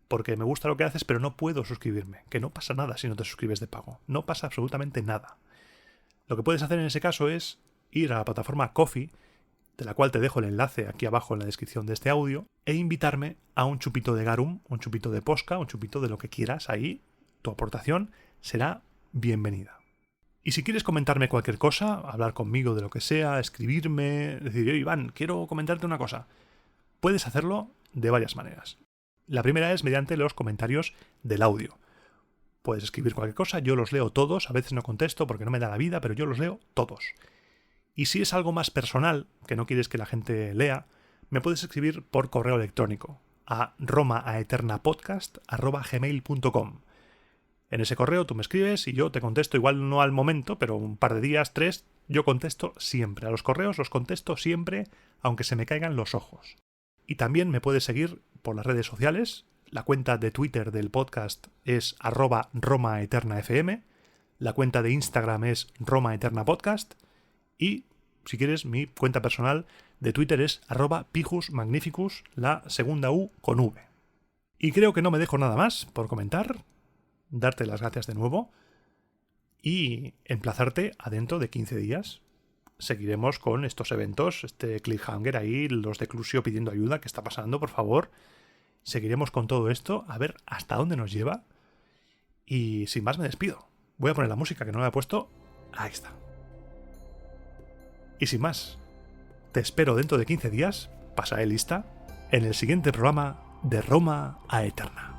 porque me gusta lo que haces, pero no puedo suscribirme. Que no pasa nada si no te suscribes de pago. No pasa absolutamente nada. Lo que puedes hacer en ese caso es ir a la plataforma Ko-fi, de la cual te dejo el enlace aquí abajo en la descripción de este audio, e invitarme a un chupito de garum, un chupito de posca, un chupito de lo que quieras ahí. Tu aportación será bienvenida. Y si quieres comentarme cualquier cosa, hablar conmigo de lo que sea, escribirme, decir, oye, Iván, quiero comentarte una cosa, puedes hacerlo de varias maneras. La primera es mediante los comentarios del audio. Puedes escribir cualquier cosa, yo los leo todos, a veces no contesto porque no me da la vida, pero yo los leo todos. Y si es algo más personal, que no quieres que la gente lea, me puedes escribir por correo electrónico a romaaeternapodcast@gmail.com. En ese correo tú me escribes y yo te contesto, igual no al momento, pero un par de días, 3, yo contesto siempre. A los correos los contesto siempre, aunque se me caigan los ojos. Y también me puedes seguir por las redes sociales. La cuenta de Twitter del podcast es @RomaEternaFM. La cuenta de Instagram es RomaEternaPodcast. Y, si quieres, mi cuenta personal de Twitter es @PijusMagnificus, la segunda U con V. Y creo que no me dejo nada más por comentar. Darte las gracias de nuevo y emplazarte a dentro de 15 días. Seguiremos con estos eventos, este cliffhanger ahí, los de Clusio pidiendo ayuda, ¿qué está pasando, por favor? Seguiremos con todo esto, a ver hasta dónde nos lleva. Y sin más me despido. Voy a poner la música que no la he puesto. Ahí está. Y sin más, te espero dentro de 15 días, pasaré lista, en el siguiente programa de Roma a Eterna.